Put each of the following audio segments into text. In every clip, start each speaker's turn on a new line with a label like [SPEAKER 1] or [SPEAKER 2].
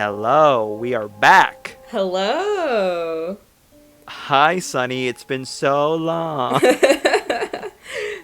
[SPEAKER 1] Hello, we are back.
[SPEAKER 2] Hello.
[SPEAKER 1] Hi, Sunny. It's been so long.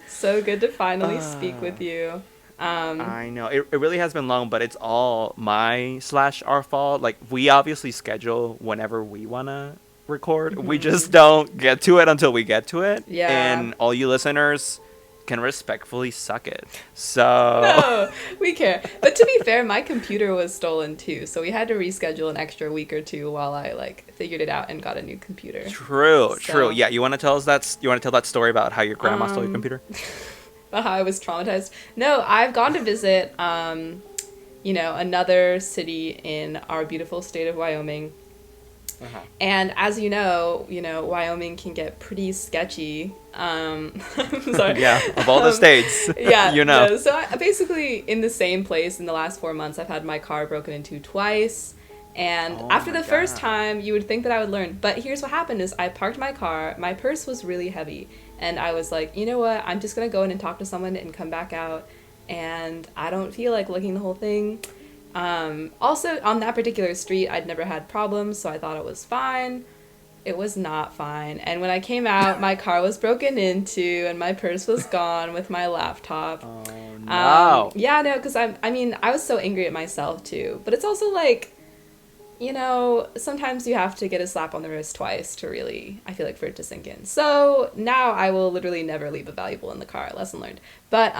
[SPEAKER 2] So good to finally speak
[SPEAKER 1] Uh,
[SPEAKER 2] with you. Um,
[SPEAKER 1] I know it really has been long, but it's all my slash our fault. Like we obviously schedule whenever we wanna record. We just
[SPEAKER 2] mhm.
[SPEAKER 1] don't get to it until we get to it,
[SPEAKER 2] Yeah.
[SPEAKER 1] and all you listeners can respectfully suck it. So
[SPEAKER 2] No, we care. But to be fair, my computer was stolen too, so we had to reschedule an extra week or two while I figured it out and got a new computer.
[SPEAKER 1] true, true.
[SPEAKER 2] So,
[SPEAKER 1] Yeah, you want to tell us that? You want to tell that story about how your grandma stole your
[SPEAKER 2] um,
[SPEAKER 1] computer?
[SPEAKER 2] how I was traumatized. No, I've gone to visit, another city in our beautiful state of Wyoming.
[SPEAKER 1] Uh-huh.
[SPEAKER 2] And as Wyoming can get pretty sketchy. I'm sorry.
[SPEAKER 1] Yeah, of all the states,
[SPEAKER 2] Yeah,
[SPEAKER 1] you know.
[SPEAKER 2] no. So basically, in the same place in the last 4 months, I've had my car broken into twice. And
[SPEAKER 1] Oh
[SPEAKER 2] after
[SPEAKER 1] my
[SPEAKER 2] the first
[SPEAKER 1] god.
[SPEAKER 2] time, you would think that I would learn. But here's what happened is I parked my car. My purse was really heavy. And I was like, you know what? I'm just going to go in and talk to someone and come back out. And I don't feel like looking the whole thing. Also, on that particular street, I'd never had problems, so I thought it was fine. It was not fine. And when I came out, my car was broken into and my purse was gone with my laptop.
[SPEAKER 1] Oh no.
[SPEAKER 2] Yeah, no, because I was so angry at myself too. But it's also like, sometimes you have to get a slap on the wrist twice to really, I feel like, for it to sink in. So now I will literally never leave a valuable in the car. Lesson learned. But,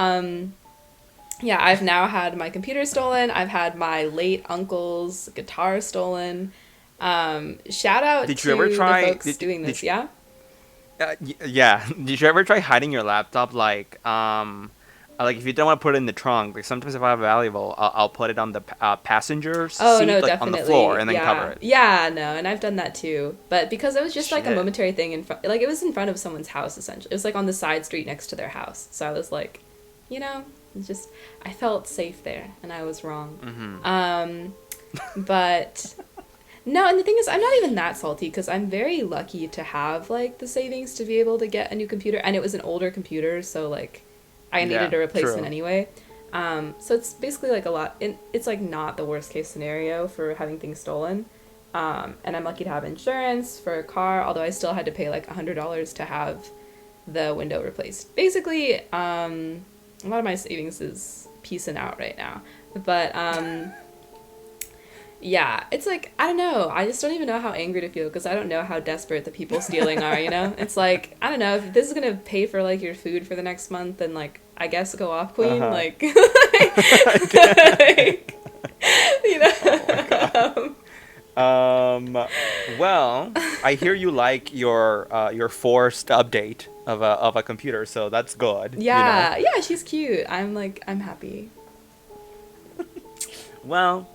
[SPEAKER 2] yeah, I've now had my computer stolen. I've had my late uncle's guitar stolen. Shout out
[SPEAKER 1] Did
[SPEAKER 2] to
[SPEAKER 1] you ever
[SPEAKER 2] the
[SPEAKER 1] try?
[SPEAKER 2] folks doing this, yeah?
[SPEAKER 1] Yeah. Did you ever try hiding your laptop? Like if you don't want to put it in the trunk, like sometimes if I have a valuable, I'll put it on the passenger
[SPEAKER 2] Oh,
[SPEAKER 1] seat,
[SPEAKER 2] no,
[SPEAKER 1] like on the floor,
[SPEAKER 2] definitely.
[SPEAKER 1] and then cover
[SPEAKER 2] Yeah.
[SPEAKER 1] it.
[SPEAKER 2] Yeah, no, and I've done that too. But because it was just like a
[SPEAKER 1] Shit.
[SPEAKER 2] momentary thing like it was in front of someone's house essentially. It was like on the side street next to their house. So I was like, it's just I felt safe there and I was wrong. But no, and the thing is, I'm not even that salty because I'm very lucky to have like the savings to be able to get a new computer, and it was an older computer, so like I
[SPEAKER 1] Yeah.
[SPEAKER 2] needed a replacement
[SPEAKER 1] True.
[SPEAKER 2] anyway. So it's basically like a lot. It's like not the worst case scenario for having things stolen. And I'm lucky to have insurance for a car, although I still had to pay like $100 to have the window replaced. Basically, a lot of my savings is piecing out right now, but yeah, it's like, I don't know. I just don't even know how angry to feel because I don't know how desperate the people stealing are, you know? It's like, I don't know, if this is going to pay for, like, your food for the next month, then, like, I guess go off, queen.
[SPEAKER 1] Uh-huh.
[SPEAKER 2] Like, like, you
[SPEAKER 1] Oh my god.
[SPEAKER 2] know?
[SPEAKER 1] Well, I hear you like your forced update of a computer, so that's good. You know.
[SPEAKER 2] Yeah, yeah, she's cute. I'm happy.
[SPEAKER 1] Well,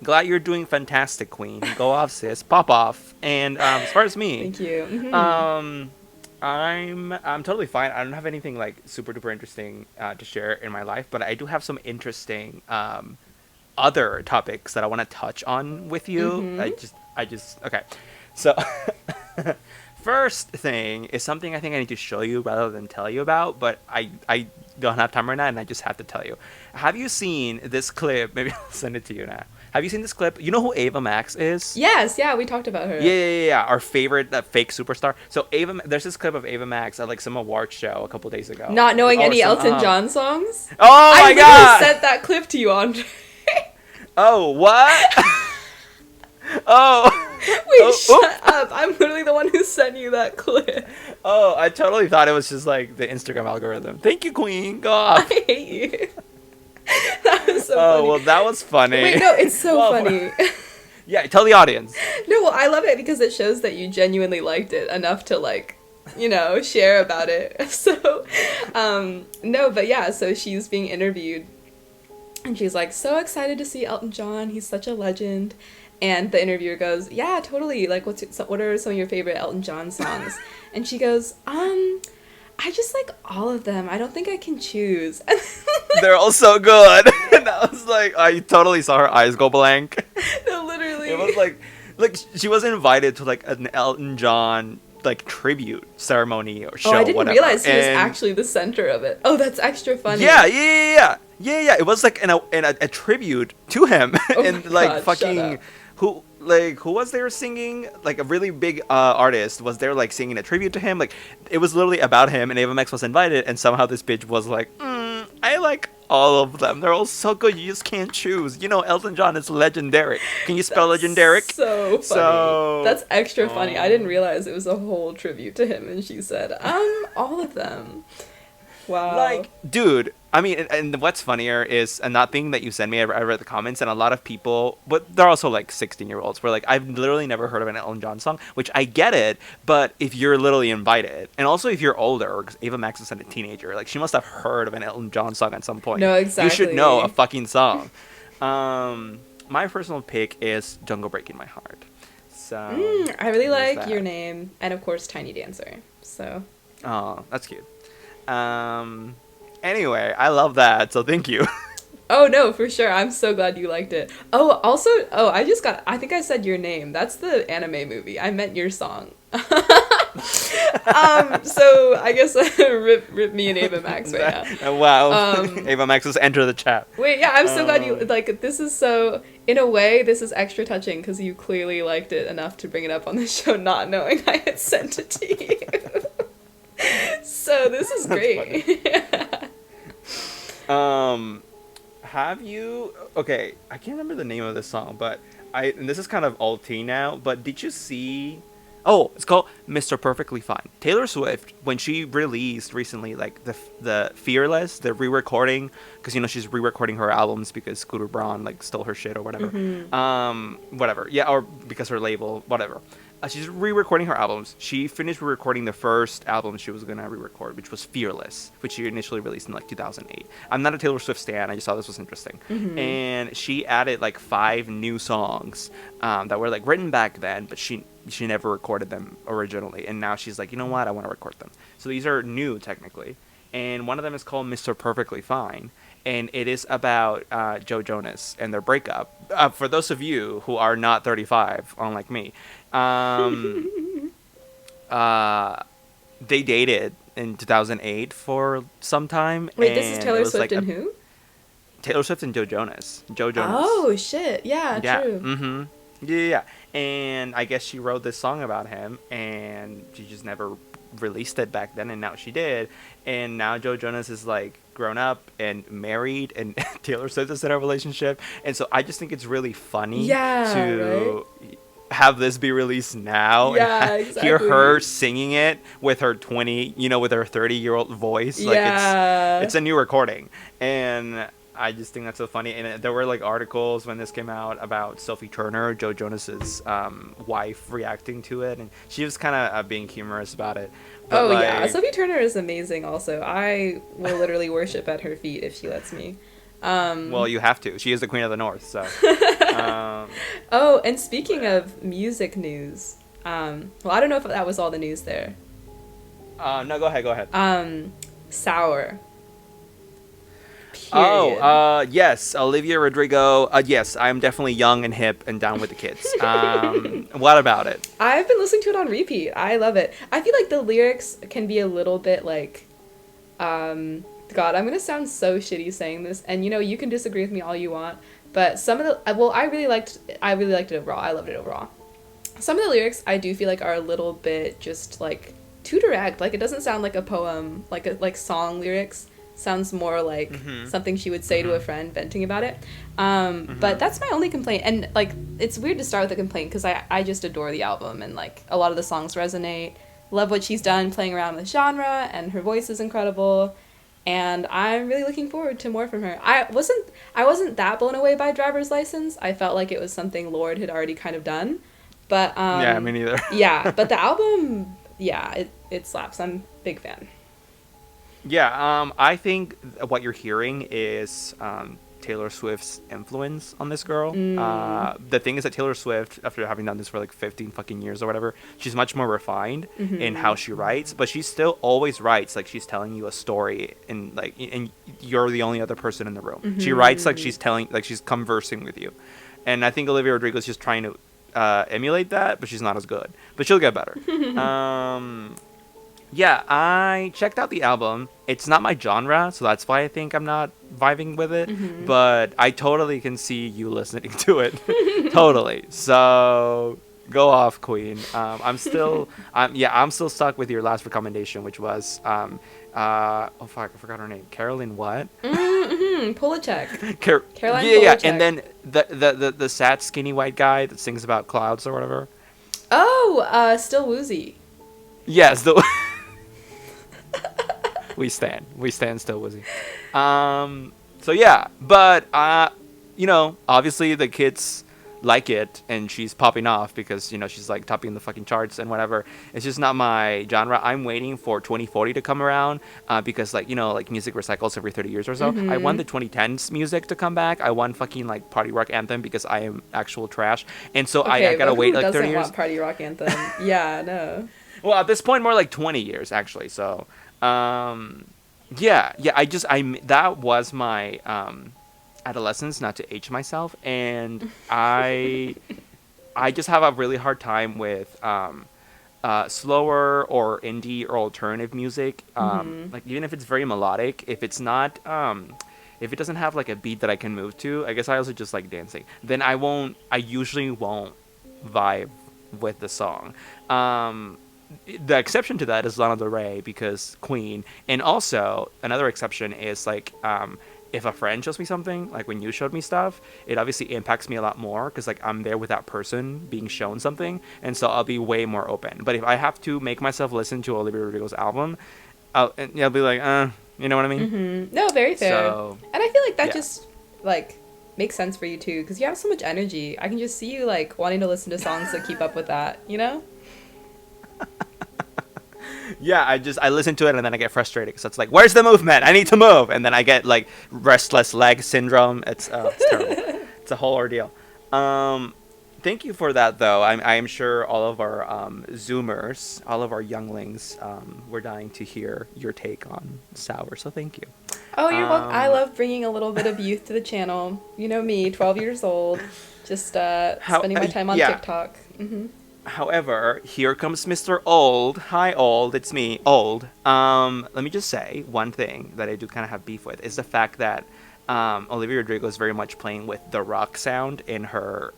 [SPEAKER 1] glad you're doing fantastic, Queen. Go off, sis. Pop off. And as far as me,
[SPEAKER 2] Thank you.
[SPEAKER 1] um, I'm totally fine. I don't have anything like super duper interesting to share in my life, but I do have some interesting other topics that I want to touch on with you.
[SPEAKER 2] Mm-hmm.
[SPEAKER 1] I just okay. So first thing is something I think I need to show you rather than tell you about, but I don't have time right now, and I just have to tell you. Have you seen this clip? Maybe I'll send it to you now. Have you seen this clip? You know who Ava Max is?
[SPEAKER 2] Yes, yeah, we talked about her.
[SPEAKER 1] Yeah. Our favorite, that fake superstar. So there's this clip of Ava Max at like some award show a couple days ago.
[SPEAKER 2] Not knowing
[SPEAKER 1] Or
[SPEAKER 2] any
[SPEAKER 1] some,
[SPEAKER 2] Elton John songs?
[SPEAKER 1] Oh
[SPEAKER 2] I
[SPEAKER 1] my
[SPEAKER 2] literally
[SPEAKER 1] god!
[SPEAKER 2] sent that clip to you, Andre.
[SPEAKER 1] Oh what? Oh.
[SPEAKER 2] Wait,
[SPEAKER 1] Oh,
[SPEAKER 2] shut up. I'm literally the one who sent you that clip.
[SPEAKER 1] Oh, I totally thought it was just like the Instagram algorithm. Thank you, Queen. Go off.
[SPEAKER 2] I hate you. That was so
[SPEAKER 1] Oh
[SPEAKER 2] funny.
[SPEAKER 1] well, that was funny.
[SPEAKER 2] Wait, no, it's so
[SPEAKER 1] Well,
[SPEAKER 2] funny.
[SPEAKER 1] Yeah, tell the audience.
[SPEAKER 2] No, well, I love it because it shows that you genuinely liked it enough to, like, share about it. So, no, but yeah, so she's being interviewed and she's like, so excited to see Elton John. He's such a legend. And the interviewer goes, yeah, totally. Like, what are some of your favorite Elton John songs? And she goes, I just like all of them. I don't think I can choose.
[SPEAKER 1] They're all so good. And I was like, I totally saw her eyes go blank.
[SPEAKER 2] No, literally.
[SPEAKER 1] It was like she was invited to like an Elton John like tribute ceremony or show.
[SPEAKER 2] Oh, I didn't
[SPEAKER 1] whatever.
[SPEAKER 2] realize he was
[SPEAKER 1] And
[SPEAKER 2] actually the center of it. Oh, that's extra funny.
[SPEAKER 1] yeah. It was like a tribute to him,
[SPEAKER 2] Oh
[SPEAKER 1] and
[SPEAKER 2] my
[SPEAKER 1] like
[SPEAKER 2] God, shut
[SPEAKER 1] fucking
[SPEAKER 2] up.
[SPEAKER 1] who was there singing? Like a really big artist was there like singing a tribute to him. Like it was literally about him, and Ava Max was invited, and somehow this bitch was like, I like all of them. They're all so good. You just can't choose. You know, Elton John is legendary. Can you spell legendary?
[SPEAKER 2] So funny.
[SPEAKER 1] So
[SPEAKER 2] That's extra funny. I didn't realize it was a whole tribute to him, and she said, all of them. Wow.
[SPEAKER 1] Like, dude, I mean, and what's funnier is a not thing that you sent me. I read the comments, and a lot of people, but they're also like 16-year-olds. Were like, I've literally never heard of an Elton John song, which I get it. But if you're literally invited, and also if you're older, because Ava Max is a teenager, like she must have heard of an Elton John song at some point.
[SPEAKER 2] No, exactly.
[SPEAKER 1] You should know a fucking song. My personal pick is "Jungle Breaking My Heart." So
[SPEAKER 2] I really
[SPEAKER 1] there's
[SPEAKER 2] like
[SPEAKER 1] that.
[SPEAKER 2] Your Name, and of course Tiny Dancer. So
[SPEAKER 1] Oh, that's cute. Anyway, I love that, so thank you.
[SPEAKER 2] oh no, for sure. I'm so glad you liked it. Oh, also, I think I said Your Name. That's the anime movie. I meant your song. So I guess rip me and Ava Max right now.
[SPEAKER 1] Wow. Ava Max has entered the chat.
[SPEAKER 2] Wait, yeah, I'm so glad you like. This is so. In a way, this is extra touching because you clearly liked it enough to bring it up on the show, not knowing I had sent it to you. So this is great.
[SPEAKER 1] Have you? Okay, I can't remember the name of this song, but and this is kind of alt-y now. But did you see? Oh, it's called "Mr. Perfectly Fine." Taylor Swift, when she released recently, like the Fearless, the re-recording, because you know she's re-recording her albums because Scooter Braun like stole her shit or whatever. Whatever. Yeah, or because her label, whatever. She's re-recording her albums. She finished re-recording the first album she was gonna re-record, which was Fearless, which she initially released in like 2008. I'm not a Taylor Swift stan. I just thought this was interesting. And she added like 5 new songs that were like written back then, but she never recorded them originally. And now she's like, you know what? I want to record them. So these are new technically. And one of them is called Mr. Perfectly Fine. And it is about Joe Jonas and their breakup. For those of you who are not 35, unlike me, they dated in 2008 for some time.
[SPEAKER 2] Wait, this is
[SPEAKER 1] and
[SPEAKER 2] Taylor
[SPEAKER 1] it was,
[SPEAKER 2] Swift
[SPEAKER 1] like,
[SPEAKER 2] and who?
[SPEAKER 1] Taylor Swift and Joe Jonas. Joe Jonas.
[SPEAKER 2] Oh shit! Yeah, true.
[SPEAKER 1] Mm-hmm. Yeah. And I guess she wrote this song about him, and she just never released it back then, and now she did. And now Joe Jonas is like grown up and married, and Taylor Swift is in a relationship. And so I just think it's really funny to have this be released now and hear her singing it with her 20, with her 30-year-old voice. Like it's a new recording. And I just think that's so funny. And there were like articles when this came out about Sophie Turner, Joe Jonas's wife, reacting to it, and she was kind of being humorous about it. But,
[SPEAKER 2] yeah, Sophie Turner is amazing. Also, I will literally worship at her feet if she lets me.
[SPEAKER 1] Well, you have to. She is the Queen of the North, so.
[SPEAKER 2] Oh, and speaking of music news, well, I don't know if that was all the news there.
[SPEAKER 1] No, go ahead.
[SPEAKER 2] Sour. Period.
[SPEAKER 1] Oh, yes, Olivia Rodrigo. Yes, I'm definitely young and hip and down with the kids. What about it?
[SPEAKER 2] I've been listening to it on repeat. I love it. I feel like the lyrics can be a little bit like, God, I'm gonna sound so shitty saying this, and you can disagree with me all you want, but some of the, I really liked it overall. I loved it overall. Some of the lyrics I do feel like are a little bit just like too direct. Like it doesn't sound like a poem, like song lyrics. Sounds more like something she would say to a friend venting about it. But that's my only complaint. And like, it's weird to start with a complaint because I just adore the album, and like a lot of the songs resonate. Love what she's done playing around with genre, and her voice is incredible. And I'm really looking forward to more from her. I wasn't that blown away by Driver's License. I felt like it was something Lorde had already kind of done. But
[SPEAKER 1] yeah, me neither.
[SPEAKER 2] Yeah, but the album, yeah, it slaps. I'm a big fan.
[SPEAKER 1] Yeah, I think what you're hearing is Taylor Swift's influence on this girl. The thing is that Taylor Swift, after having done this for like 15 fucking years or whatever, she's much more refined in how she writes, but she still always writes like she's telling you a story, and you're the only other person in the room. She writes like she's conversing with you. And I think Olivia Rodrigo is just trying to emulate that, but she's not as good. But she'll get better. Yeah, I checked out the album. It's not my genre, so that's why I think I'm not vibing with it. But I totally can see you listening to it. Totally. So go off, Queen. I'm still stuck with your last recommendation, which was oh fuck, I forgot her name. Carolyn what?
[SPEAKER 2] Polachek.
[SPEAKER 1] Caroline yeah, Polachek. And then the sad skinny white guy that sings about clouds or whatever.
[SPEAKER 2] Oh, Still Woozy.
[SPEAKER 1] Yes, the we stand still Woozy. So yeah, but obviously the kids like it, and she's popping off because she's like topping the fucking charts and whatever. It's just not my genre. I'm waiting for 2040 to come around because like music recycles every 30 years or so. I want the 2010s music to come back. I want fucking like party rock anthem because I am actual trash, and so I gotta wait like 30 years.
[SPEAKER 2] Want party rock anthem? Yeah, no.
[SPEAKER 1] Well, at this point, more like 20 years actually. So, yeah. That was my adolescence, not to age myself, and I just have a really hard time with slower or indie or alternative music. Like even if it's very melodic, if it's not if it doesn't have like a beat that I can move to, I guess I also just like dancing. Then I usually won't vibe with the song. The exception to that is Lana Del Rey because Queen, and also another exception is like if a friend shows me something, like when you showed me stuff, it obviously impacts me a lot more because like I'm there with that person being shown something, and so I'll be way more open. But if I have to make myself listen to Olivia Rodrigo's album, I'll be like, you know what I mean?
[SPEAKER 2] No, very fair.
[SPEAKER 1] So,
[SPEAKER 2] and I feel like that just like makes sense for you too because you have so much energy. I can just see you like wanting to listen to songs that keep up with that,
[SPEAKER 1] Yeah, I listen to it and then I get frustrated because it's like, where's the movement? I need to move, and then I get like restless leg syndrome. It's terrible. It's a whole ordeal. Thank you for that, though. I'm sure all of our Zoomers, all of our younglings, were dying to hear your take on Sour. So thank you.
[SPEAKER 2] Oh, you're welcome. I love bringing a little bit of youth to the channel. You know me, 12 years old, just spending my time on TikTok.
[SPEAKER 1] However, here comes Mr. Old. Hi, Old. It's me, Old. Let me just say one thing that I do kind of have beef with is the fact that Olivia Rodrigo is very much playing with the rock sound in her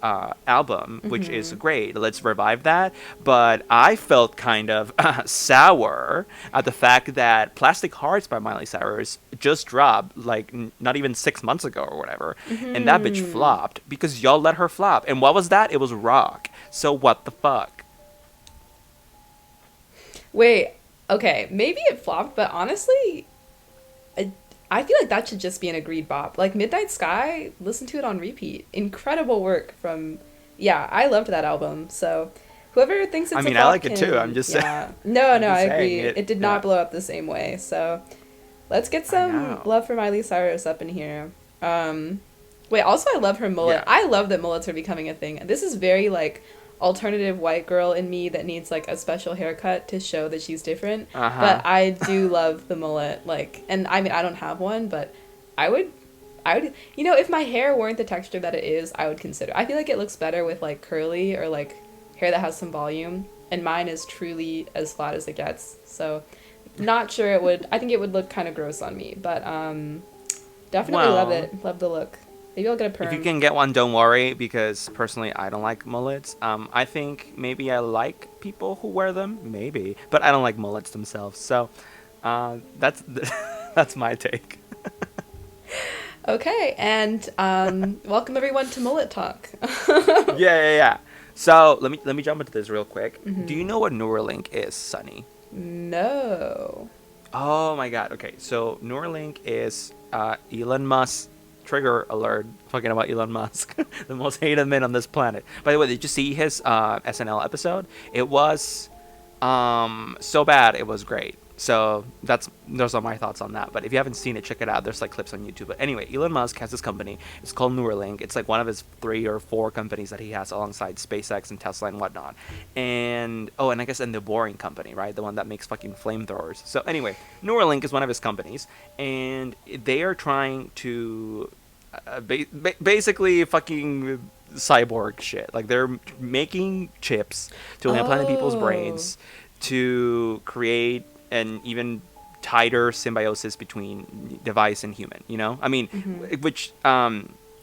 [SPEAKER 1] album, which is great. Let's revive that. But I felt kind of sour at the fact that Plastic Hearts by Miley Cyrus just dropped like not even 6 months ago or whatever. And that bitch flopped because y'all let her flop. And what was that? It was rock. So what the fuck?
[SPEAKER 2] Wait, okay, maybe it flopped, but honestly, I feel like that should just be an agreed bop. Like Midnight Sky, listen to it on repeat. Incredible work from, I loved that album. So whoever thinks it's a flop
[SPEAKER 1] I like it too. I'm just saying.
[SPEAKER 2] No, I agree. It did not blow up the same way. So let's get some love for Miley Cyrus up in here. Wait, also I love her mullet. Yeah. I love that mullets are becoming a thing. This is very like alternative white girl in me that needs like a special haircut to show that she's different. But I do love the mullet. Like, and I mean, I don't have one, but I would, if my hair weren't the texture that it is, I would consider. I feel like it looks better with like curly or like hair that has some volume, and mine is truly as flat as it gets. So, not sure it would. I think it would look kind of gross on me, but definitely love it. Love the look. Maybe I'll get a perm.
[SPEAKER 1] If you can get one, don't worry, because personally I don't like mullets. I think maybe I like people who wear them, maybe, but I don't like mullets themselves. So that's that's my take.
[SPEAKER 2] Okay, and welcome everyone to Mullet Talk.
[SPEAKER 1] Yeah. So let me jump into this real quick. Do you know what Neuralink is, Sunny?
[SPEAKER 2] No.
[SPEAKER 1] Oh my god. Okay, so Neuralink is Elon Musk. Trigger alert, talking about Elon Musk, the most hated man on this planet. By the way, did you see his SNL episode? It was so bad, it was great. So those are my thoughts on that. But if you haven't seen it, check it out. There's like clips on YouTube. But anyway, Elon Musk has this company. It's called Neuralink. It's like one of his 3 or 4 companies that he has alongside SpaceX and Tesla and whatnot. And I guess the Boring Company, right? The one that makes fucking flamethrowers. So anyway, Neuralink is one of his companies, and they are trying to basically fucking cyborg shit. Like they're making chips to implant in people's
[SPEAKER 2] Oh.
[SPEAKER 1] brains to create an even tighter symbiosis between device and human. You know, I mean,
[SPEAKER 2] Mm-hmm.
[SPEAKER 1] which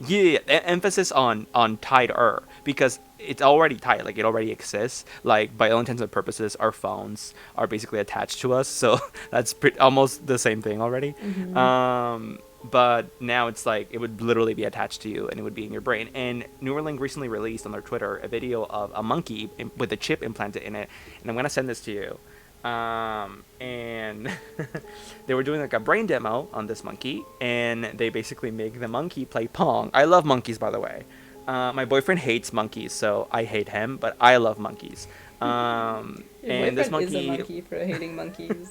[SPEAKER 1] yeah, emphasis on tighter because it's already tight. Like it already exists. Like by all intents and purposes, our phones are basically attached to us. So that's almost the same thing already.
[SPEAKER 2] Mm-hmm.
[SPEAKER 1] But now it's like it would literally be attached to you and it would be in your brain. And Neuralink recently released on their Twitter a video of a monkey with a chip implanted in it, and I'm gonna send this to you. And they were doing like a brain demo on this monkey, and they basically make the monkey play Pong. I love monkeys, by the way. My boyfriend hates monkeys, so I hate him, but I love monkeys.
[SPEAKER 2] Your
[SPEAKER 1] And this
[SPEAKER 2] boyfriend is a
[SPEAKER 1] monkey.
[SPEAKER 2] monkey for hating monkeys.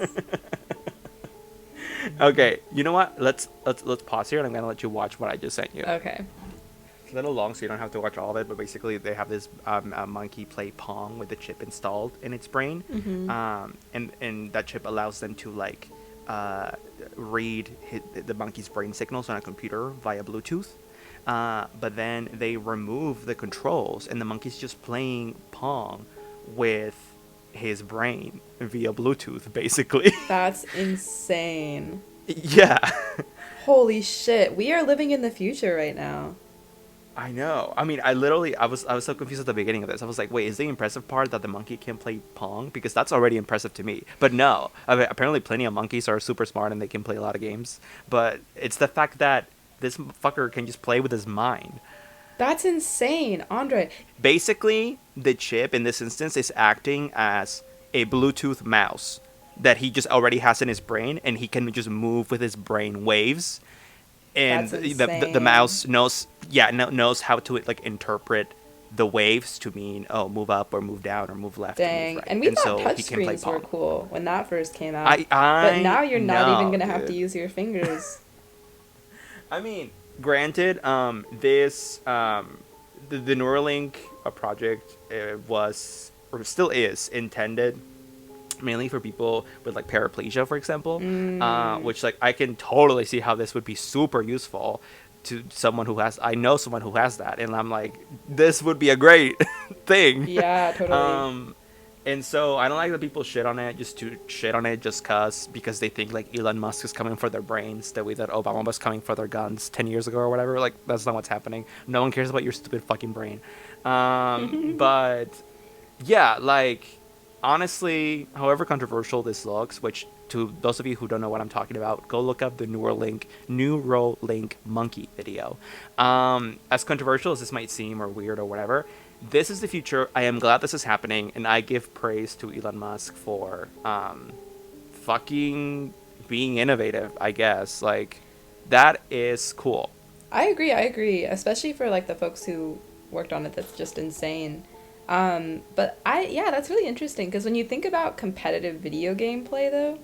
[SPEAKER 1] Okay, you know what? Let's pause here, and I'm gonna let you watch what I just sent you.
[SPEAKER 2] Okay.
[SPEAKER 1] It's a little long, so you don't have to watch all of it. But basically, they have this monkey play Pong with the chip installed in its brain,
[SPEAKER 2] Mm-hmm.
[SPEAKER 1] and that chip allows them to like read the monkey's brain signals on a computer via Bluetooth. But then they remove the controls, and the monkey's just playing Pong with his brain via Bluetooth, basically.
[SPEAKER 2] That's insane.
[SPEAKER 1] Yeah.
[SPEAKER 2] Holy shit. We are living in the future right now.
[SPEAKER 1] I know. I mean, I was so confused at the beginning of this. I was like, wait, is the impressive part that the monkey can play Pong? Because that's already impressive to me. But no, I mean, apparently plenty of monkeys are super smart and they can play a lot of games. But it's the fact that this fucker can just play with his mind.
[SPEAKER 2] That's insane, Andre.
[SPEAKER 1] Basically, the chip in this instance is acting as a Bluetooth mouse that he just already has in his brain, and he can just move with his brain waves. And
[SPEAKER 2] That's
[SPEAKER 1] the
[SPEAKER 2] insane.
[SPEAKER 1] mouse knows how to like interpret the waves to mean, oh, move up or move down or move left or move
[SPEAKER 2] Dang.
[SPEAKER 1] right,
[SPEAKER 2] And we
[SPEAKER 1] and
[SPEAKER 2] thought
[SPEAKER 1] so he can play
[SPEAKER 2] touchscreens were
[SPEAKER 1] Pong.
[SPEAKER 2] cool when that first came out. But
[SPEAKER 1] I
[SPEAKER 2] now you're not even
[SPEAKER 1] know,
[SPEAKER 2] gonna have to
[SPEAKER 1] dude.
[SPEAKER 2] use your fingers.
[SPEAKER 1] I mean, granted, this the Neuralink project was or still is intended mainly for people with like paraplegia, for example,
[SPEAKER 2] Mm.
[SPEAKER 1] which like I can totally see how this would be super useful to someone who has. I know someone who has that, and I'm like, this would be a great thing.
[SPEAKER 2] Yeah, totally.
[SPEAKER 1] um, and so I don't like that people shit on it just to shit on it just because they think like Elon Musk is coming for their brains the way that Obama was coming for their guns 10 years ago or whatever. Like that's not what's happening. No one cares about your stupid fucking brain. But yeah, like honestly, however controversial this looks, which to those of you who don't know what I'm talking about, go look up the Neuralink monkey video. As controversial as this might seem or weird or whatever, this is the future. I am glad this is happening, and I give praise to Elon Musk for fucking being innovative. I guess like that is cool.
[SPEAKER 2] I agree, I agree. Especially for like the folks who worked on it, that's just insane. But yeah, that's really interesting because when you think about competitive video gameplay though,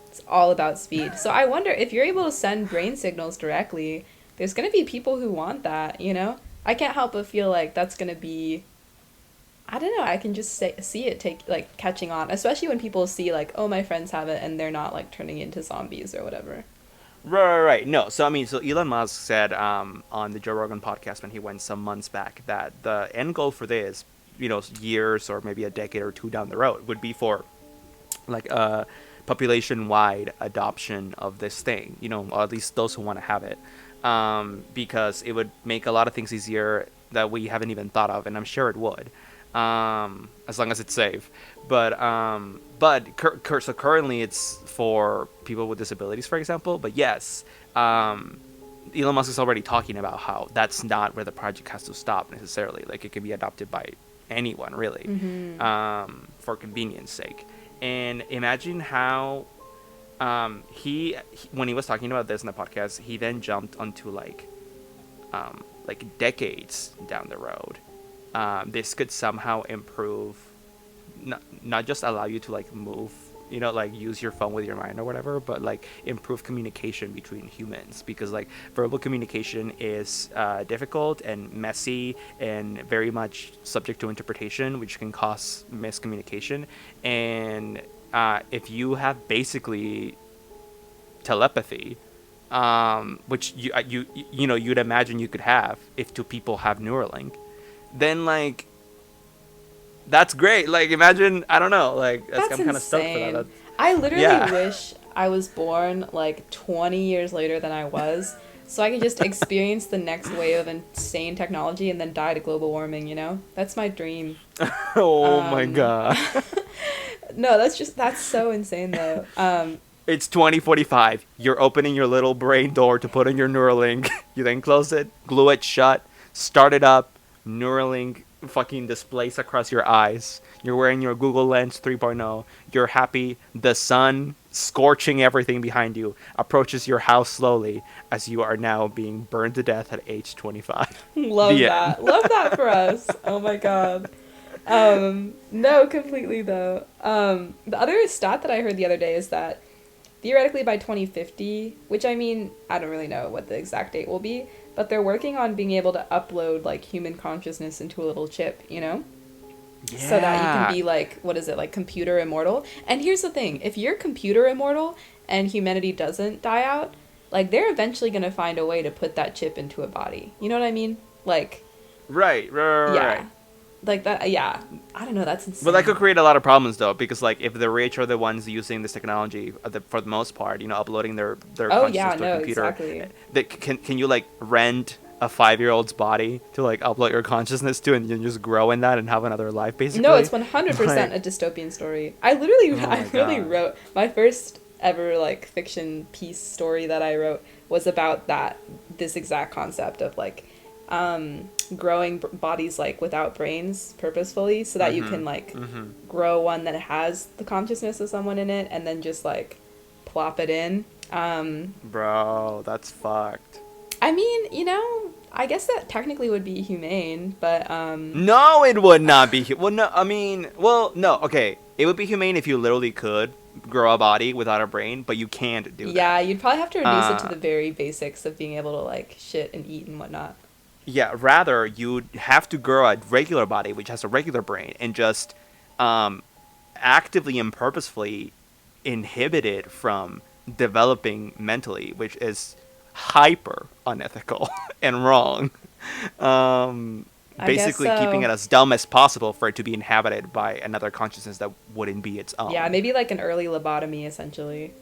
[SPEAKER 2] it's all about speed. So I wonder if you're able to send brain signals directly, there's gonna be people who want that, you know? I can't help but feel like that's gonna be, I don't know, I can just see it take like catching on, especially when people see like, oh, my friends have it and they're not like turning into zombies or whatever.
[SPEAKER 1] Right. No, so I mean, so Elon Musk said on the Joe Rogan podcast when he went some months back that the end goal for this, years or maybe a decade or two down the road, would be for like a population-wide adoption of this thing. Or at least those who want to have it, because it would make a lot of things easier that we haven't even thought of, and I'm sure it would, as long as it's safe. So currently it's for people with disabilities, for example. But yes, Elon Musk is already talking about how that's not where the project has to stop necessarily. Like it can be adopted by anyone, really,
[SPEAKER 2] Mm-hmm.
[SPEAKER 1] for convenience sake. And imagine how he when he was talking about this in the podcast, he then jumped onto like decades down the road. This could somehow improve, not just allow you to like move, like use your phone with your mind or whatever, but like improve communication between humans, because like verbal communication is difficult and messy and very much subject to interpretation, which can cause miscommunication. And if you have basically telepathy, which you'd imagine you could have if two people have Neuralink, then like that's great. Like imagine, I don't know, like
[SPEAKER 2] That's
[SPEAKER 1] I'm kind of stoked for that.
[SPEAKER 2] insane. I literally
[SPEAKER 1] Yeah.
[SPEAKER 2] wish I was born like 20 years later than I was, so I could just experience the next wave of insane technology and then die to global warming, you know? That's my dream.
[SPEAKER 1] Oh my
[SPEAKER 2] Um,
[SPEAKER 1] god.
[SPEAKER 2] no, that's so insane though.
[SPEAKER 1] It's 2045. You're opening your little brain door to put in your Neuralink. You then close it, glue it shut, start it up, Neuralink fucking displays across your eyes. You're wearing your Google Lens 3.0. You're happy. The sun, scorching everything behind you, approaches your house slowly as you are now being burned to death at age 25.
[SPEAKER 2] Love
[SPEAKER 1] The end.
[SPEAKER 2] that. Love that for us. Oh my god. No, completely though. The other stat that I heard the other day is that theoretically by 2050, which I mean, I don't really know what the exact date will be, but they're working on being able to upload like human consciousness into a little chip, you know?
[SPEAKER 1] Yeah.
[SPEAKER 2] So that you can be like, what is it, like computer immortal? And here's the thing, if you're computer immortal and humanity doesn't die out, like they're eventually going to find a way to put that chip into a body. You know what I mean? Like,
[SPEAKER 1] Right.
[SPEAKER 2] yeah. Like that, yeah. I don't know, that's insane.
[SPEAKER 1] But that could create a lot of problems, though, because like if the rich are the ones using this technology for the most part, uploading their
[SPEAKER 2] Oh
[SPEAKER 1] consciousness
[SPEAKER 2] yeah,
[SPEAKER 1] to a
[SPEAKER 2] no,
[SPEAKER 1] computer,
[SPEAKER 2] exactly.
[SPEAKER 1] can you like rent a 5-year-old's body to like upload your consciousness to, and you just grow in that and have another life, basically?
[SPEAKER 2] No, it's 100%
[SPEAKER 1] Like,
[SPEAKER 2] a dystopian story. I literally,
[SPEAKER 1] oh my
[SPEAKER 2] I really
[SPEAKER 1] God.
[SPEAKER 2] wrote my first ever like fiction piece story that I wrote was about this exact concept of like growing bodies like without brains purposefully so that you can like grow one that has the consciousness of someone in it and then just like plop it in.
[SPEAKER 1] Bro, that's fucked.
[SPEAKER 2] I mean, I guess that technically would be humane, but
[SPEAKER 1] No, it would not be. Well, no, I mean, well, no, okay. It would be humane if you literally could grow a body without a brain, but you can't do that.
[SPEAKER 2] yeah, you'd probably have to reduce it to the very basics of being able to like shit and eat and whatnot.
[SPEAKER 1] Yeah, rather, you'd have to grow a regular body, which has a regular brain, and just actively and purposefully inhibit it from developing mentally, which is hyper unethical and wrong.
[SPEAKER 2] I guess
[SPEAKER 1] Basically,
[SPEAKER 2] so.
[SPEAKER 1] keeping it as dumb as possible for it to be inhabited by another consciousness that wouldn't be its own.
[SPEAKER 2] Yeah, maybe like an early lobotomy, essentially.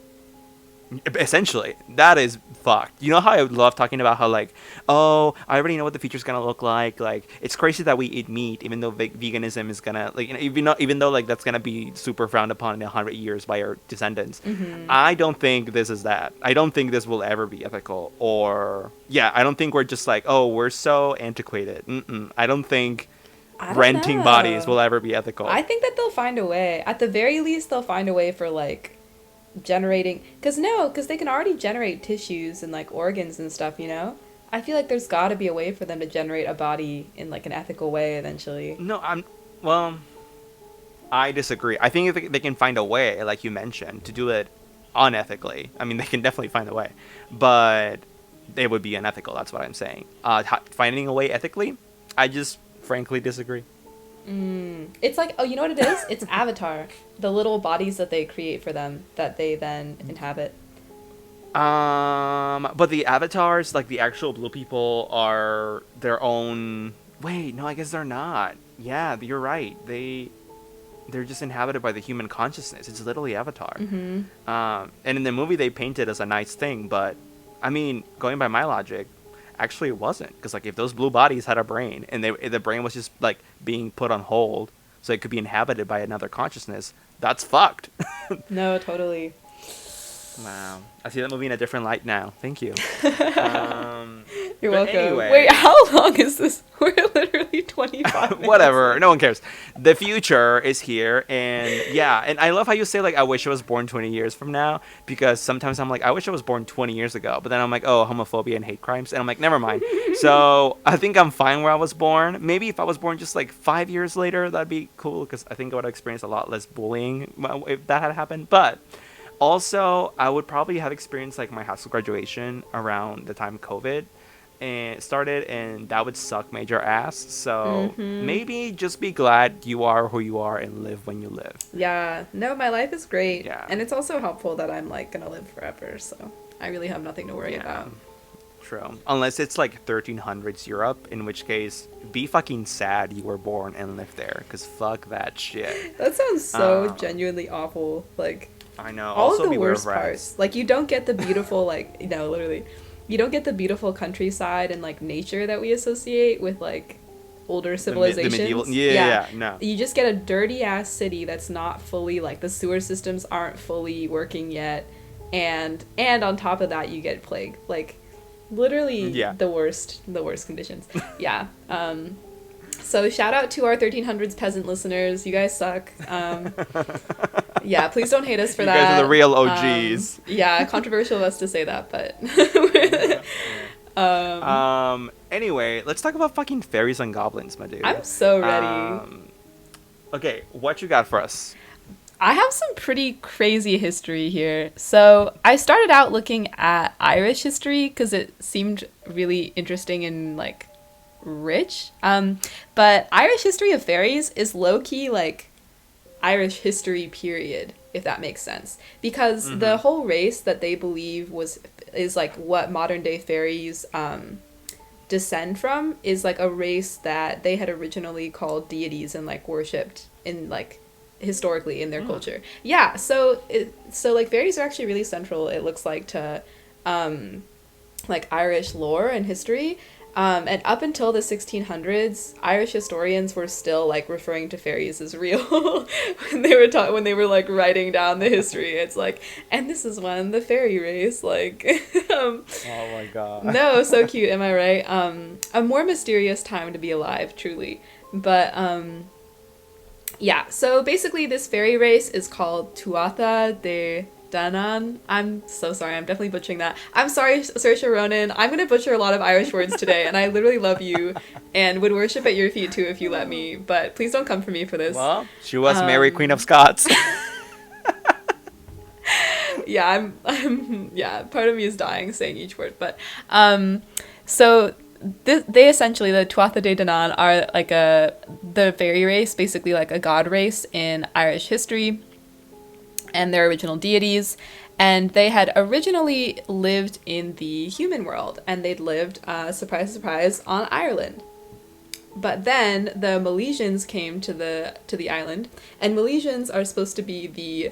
[SPEAKER 1] Essentially, that is fucked. You know how I love talking about how like, oh, I already know what the future's gonna look like. Like, it's crazy that we eat meat, even though veganism is gonna like, even though like that's gonna be super frowned upon in 100 years by our descendants.
[SPEAKER 2] Mm-hmm.
[SPEAKER 1] I don't think this is that. I don't think this will ever be ethical. Or yeah, I don't think we're just like, oh, we're so antiquated. I don't think
[SPEAKER 2] I don't
[SPEAKER 1] renting
[SPEAKER 2] know.
[SPEAKER 1] bodies will ever be ethical.
[SPEAKER 2] I think that they'll find a way. At the very least, they'll find a way for like generating. Because they can already generate tissues and like organs and stuff. I feel like there's got to be a way for them to generate a body in like an ethical way eventually.
[SPEAKER 1] No, well, I disagree. I think if they can find a way, like you mentioned, to do it unethically. I mean, they can definitely find a way, but it would be unethical. That's what I'm saying. Finding a way ethically, I just frankly disagree.
[SPEAKER 2] It's like, oh, you know what it is? It's Avatar. The little bodies that they create for them that they then inhabit.
[SPEAKER 1] But the avatars, like the actual blue people, are their own. Wait, no, I guess they're not. Yeah, you're right. They're just inhabited by the human consciousness. It's literally Avatar.
[SPEAKER 2] Mm-hmm.
[SPEAKER 1] And in the movie, they paint it as a nice thing, but I mean, going by my logic, actually it wasn't. Because like if those blue bodies had a brain and the brain was just like being put on hold, so it could be inhabited by another consciousness, that's fucked.
[SPEAKER 2] No, totally.
[SPEAKER 1] Wow, I see that movie in a different light now. Thank you.
[SPEAKER 2] You're
[SPEAKER 1] But
[SPEAKER 2] welcome.
[SPEAKER 1] anyway.
[SPEAKER 2] Wait, how long is this? We're literally 25 minutes.
[SPEAKER 1] Whatever, no one cares. The future is here, and yeah, and I love how you say like I wish I was born 20 years from now, because sometimes I'm like I wish I was born 20 years ago, but then I'm like, oh, homophobia and hate crimes, and I'm like, never mind. So I think I'm fine where I was born. Maybe if I was born just like 5 years later, that'd be cool, because I think I would have experienced a lot less bullying if that had happened. But also, I would probably have experienced like my high school graduation around the time COVID and started, and that would suck major ass. So maybe just be glad you are who you are and live when you live.
[SPEAKER 2] Yeah, no, my life is great.
[SPEAKER 1] Yeah.
[SPEAKER 2] And it's also helpful that I'm like gonna live forever, so I really have nothing to worry about.
[SPEAKER 1] True. Unless it's like 1300s Europe, in which case, be fucking sad you were born and lived there, because fuck that shit.
[SPEAKER 2] That sounds so
[SPEAKER 1] Um,
[SPEAKER 2] genuinely awful. Like,
[SPEAKER 1] I know.
[SPEAKER 2] all of
[SPEAKER 1] Also,
[SPEAKER 2] the
[SPEAKER 1] beware of
[SPEAKER 2] worst
[SPEAKER 1] rats.
[SPEAKER 2] parts. Like, you don't get the beautiful, like, literally, you don't get the beautiful countryside and like nature that we associate with like older
[SPEAKER 1] The medieval.
[SPEAKER 2] civilizations.
[SPEAKER 1] Yeah,
[SPEAKER 2] Yeah.
[SPEAKER 1] no.
[SPEAKER 2] You just get a dirty ass city that's not fully like the sewer systems aren't fully working yet, and on top of that you get plague. Like, literally
[SPEAKER 1] Yeah.
[SPEAKER 2] the worst conditions. Yeah. So shout out to our 1300s peasant listeners. You guys suck. Yeah, please don't hate us for
[SPEAKER 1] You
[SPEAKER 2] that.
[SPEAKER 1] guys are the real OGs.
[SPEAKER 2] Yeah, controversial of us to say that, but
[SPEAKER 1] Anyway, let's talk about fucking fairies and goblins, my dude.
[SPEAKER 2] I'm so ready.
[SPEAKER 1] Okay, what you got for us?
[SPEAKER 2] I have some pretty crazy history here. So I started out looking at Irish history because it seemed really interesting and like rich. But Irish history of fairies is low key like Irish history period, if that makes sense. Because the whole race that they believe is like what modern day fairies descend from is like a race that they had originally called deities and like worshipped in like historically in their culture. Yeah, so like fairies are actually really central, it looks like, to like Irish lore and history. And up until the 1600s, Irish historians were still like referring to fairies as real when they were like writing down the history. It's like, and this is one, the fairy race, like
[SPEAKER 1] Oh my god.
[SPEAKER 2] no, so cute, am I right? A more mysterious time to be alive, truly. But yeah, so basically this fairy race is called Tuatha de Danann. I'm so sorry, I'm definitely butchering that. I'm sorry, Saoirse Ronan. I'm gonna butcher a lot of Irish words today, and I literally love you and would worship at your feet too if you let me, but please don't come for me for this.
[SPEAKER 1] Well, she was Mary Queen of Scots.
[SPEAKER 2] Yeah, yeah, part of me is dying saying each word, but so they essentially, the Tuatha De Danann, are like the fairy race, basically like a god race in Irish history, and their original deities, and they had originally lived in the human world, and they'd lived, surprise surprise, on Ireland. But then the Milesians came to the island, and Milesians are supposed to be the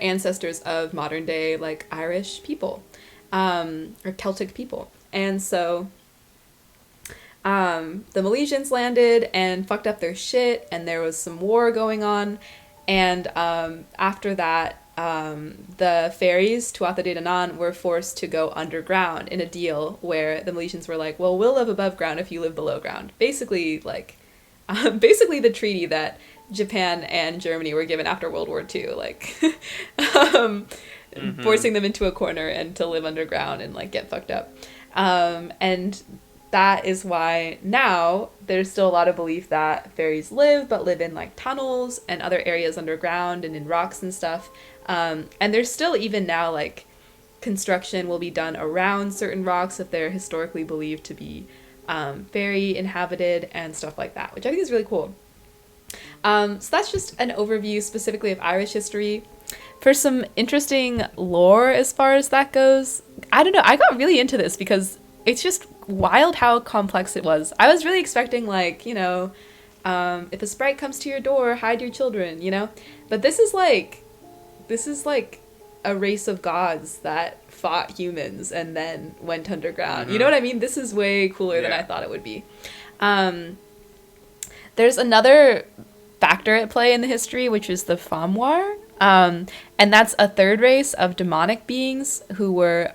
[SPEAKER 2] ancestors of modern day like Irish people, or Celtic people. And so the Milesians landed and fucked up their shit, and there was some war going on. And after that, the fairies, Tuatha De Danann, were forced to go underground in a deal where the Milesians were like, well, we'll live above ground if you live below ground. Basically, like, basically the treaty that Japan and Germany were given after World War II, like, forcing them into a corner and to live underground and, like, get fucked up. And that is why now there's still a lot of belief that fairies but live in like tunnels and other areas underground and in rocks and stuff. And there's still, even now, like, construction will be done around certain rocks if they're historically believed to be fairy inhabited and stuff like that, which I think is really cool. So that's just an overview specifically of Irish history. For some interesting lore as far as that goes, I don't know, I got really into this because it's just wild how complex it was. I was really expecting, like, if a sprite comes to your door, hide your children, But this is like a race of gods that fought humans and then went underground. You know what I mean? This is way cooler than I thought it would be. There's another factor at play in the history, which is the Fomor. And that's a third race of demonic beings who were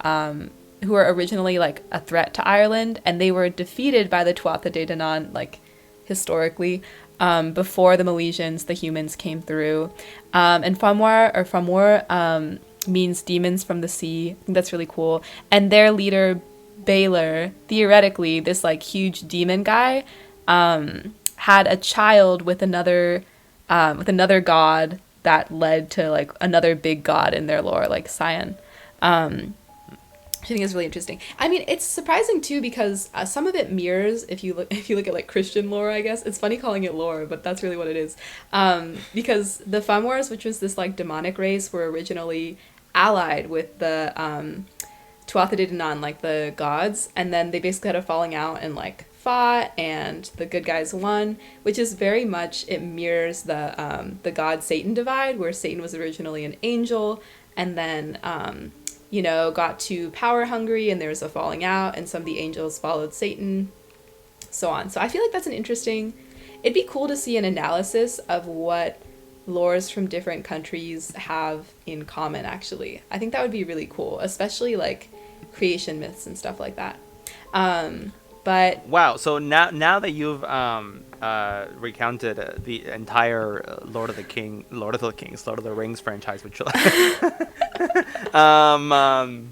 [SPEAKER 2] originally like a threat to Ireland, and they were defeated by the Tuatha De Danann, like, historically, before the Milesians, the humans, came through. And Fomor means demons from the sea. I think that's really cool. And their leader, Baylor, theoretically, this like huge demon guy, had a child with another god that led to like another big god in their lore, like Sion. I think is really interesting. I mean, it's surprising too because some of it mirrors if you look at like Christian lore. I guess it's funny calling it lore, but that's really what it is. Because the Fomors, which was this like demonic race, were originally allied with the Tuatha De Danann, like the gods, and then they basically had a falling out and like fought, and the good guys won, which is very much, it mirrors the god Satan divide, where Satan was originally an angel and then got too power hungry and there was a falling out and some of the angels followed Satan, so on. So I feel like that's an interesting, it'd be cool to see an analysis of what lores from different countries have in common, actually. I think that would be really cool, especially like creation myths and stuff like that. But
[SPEAKER 1] wow, so now that you've recounted the entire Lord of the Rings franchise, which I'm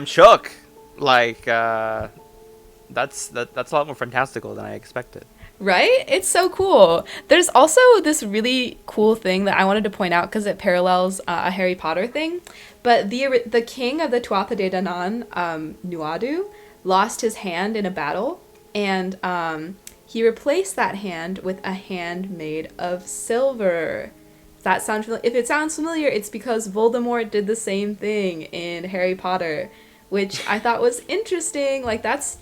[SPEAKER 1] shook. Like that's a lot more fantastical than I expected.
[SPEAKER 2] Right? It's so cool. There's also this really cool thing that I wanted to point out because it parallels a Harry Potter thing. But the king of the Tuatha De Danann, Nuadu, lost his hand in a battle, and he replaced that hand with a hand made of silver. Does that sound familiar? If it sounds familiar, it's because Voldemort did the same thing in Harry Potter, which I thought was interesting. Like that's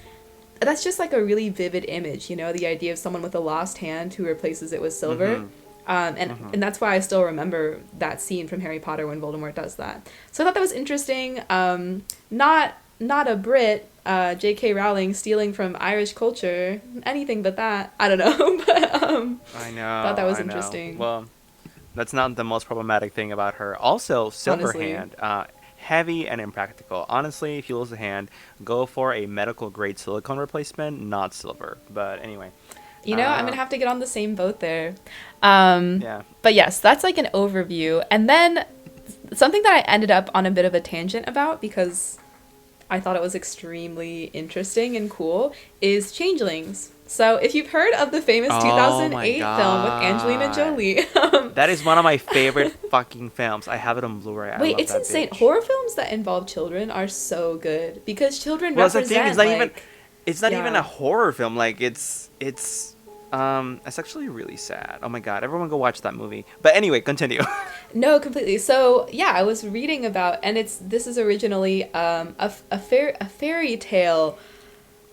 [SPEAKER 2] just like a really vivid image, the idea of someone with a lost hand who replaces it with silver. And that's why I still remember that scene from Harry Potter when Voldemort does that. So I thought that was interesting. Not a Brit, J.K. Rowling stealing from Irish culture, anything but that. I don't know, but
[SPEAKER 1] I know.
[SPEAKER 2] Thought that was interesting.
[SPEAKER 1] Well, that's not the most problematic thing about her. Also, silver
[SPEAKER 2] Honestly.
[SPEAKER 1] hand, heavy and impractical. Honestly, if you lose a hand, go for a medical grade silicone replacement, not silver. But anyway.
[SPEAKER 2] I'm gonna have to get on the same boat there.
[SPEAKER 1] Yeah.
[SPEAKER 2] But yes, that's like an overview. And then something that I ended up on a bit of a tangent about because I thought it was extremely interesting and cool is changelings. So if you've heard of the famous 2008 film with Angelina Jolie.
[SPEAKER 1] That is one of my favorite fucking films. I have it on Blu-ray.
[SPEAKER 2] Wait, it's insane.
[SPEAKER 1] Bitch.
[SPEAKER 2] Horror films that involve children are so good because children
[SPEAKER 1] Well,
[SPEAKER 2] represent
[SPEAKER 1] the thing, it's not
[SPEAKER 2] yeah.
[SPEAKER 1] even a horror film. Like it's actually really sad. Oh my god, everyone go watch that movie. But anyway, continue.
[SPEAKER 2] No, completely. So yeah, I was reading about, and this is originally a fairy tale.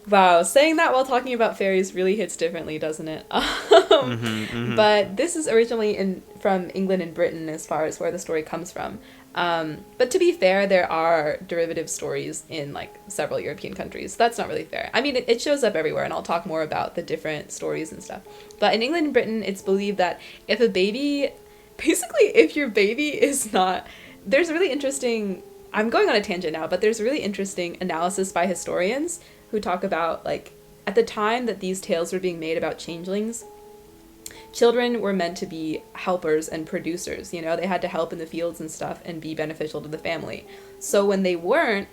[SPEAKER 2] Wow, saying that while talking about fairies really hits differently, doesn't it? But this is originally from England and Britain as far as where the story comes from. But to be fair, there are derivative stories in like several European countries. That's not really fair. I mean, it shows up everywhere, and I'll talk more about the different stories and stuff. But in England and Britain, it's believed that if your baby is not, there's a really interesting, I'm going on a tangent now, but there's a really interesting analysis by historians who talk about, like, at the time that these tales were being made about changelings, children were meant to be helpers and producers, they had to help in the fields and stuff and be beneficial to the family. So when they weren't,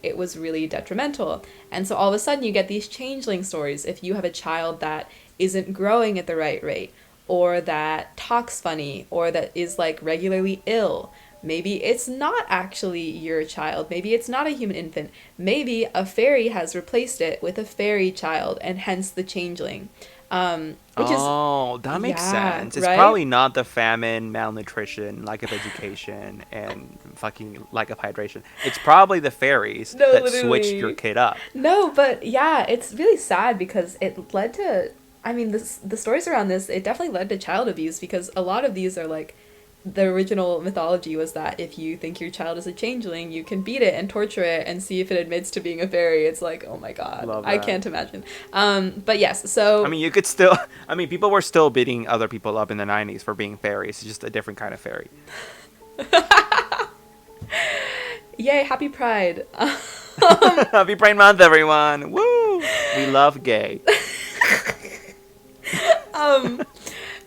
[SPEAKER 2] it was really detrimental. And so all of a sudden you get these changeling stories. If you have a child that isn't growing at the right rate, or that talks funny, or that is like regularly ill, maybe it's not actually your child. Maybe it's not a human infant. Maybe a fairy has replaced it with a fairy child, and hence the changeling.
[SPEAKER 1] That makes sense. It's
[SPEAKER 2] right?
[SPEAKER 1] probably not the famine, malnutrition, lack of education, and fucking lack of hydration. It's probably the fairies that
[SPEAKER 2] literally
[SPEAKER 1] switched your kid up.
[SPEAKER 2] No, but yeah, it's really sad because it led to, the stories around this, it definitely led to child abuse, because a lot of these are like, the original mythology was that if you think your child is a changeling, you can beat it and torture it and see if it admits to being a fairy. It's like, oh my god, I can't imagine. But yes, so
[SPEAKER 1] you could still, people were still beating other people up in the 90s for being fairies. It's just a different kind of fairy.
[SPEAKER 2] Yay, happy Pride.
[SPEAKER 1] Happy Pride Month, everyone. Woo! We love gay.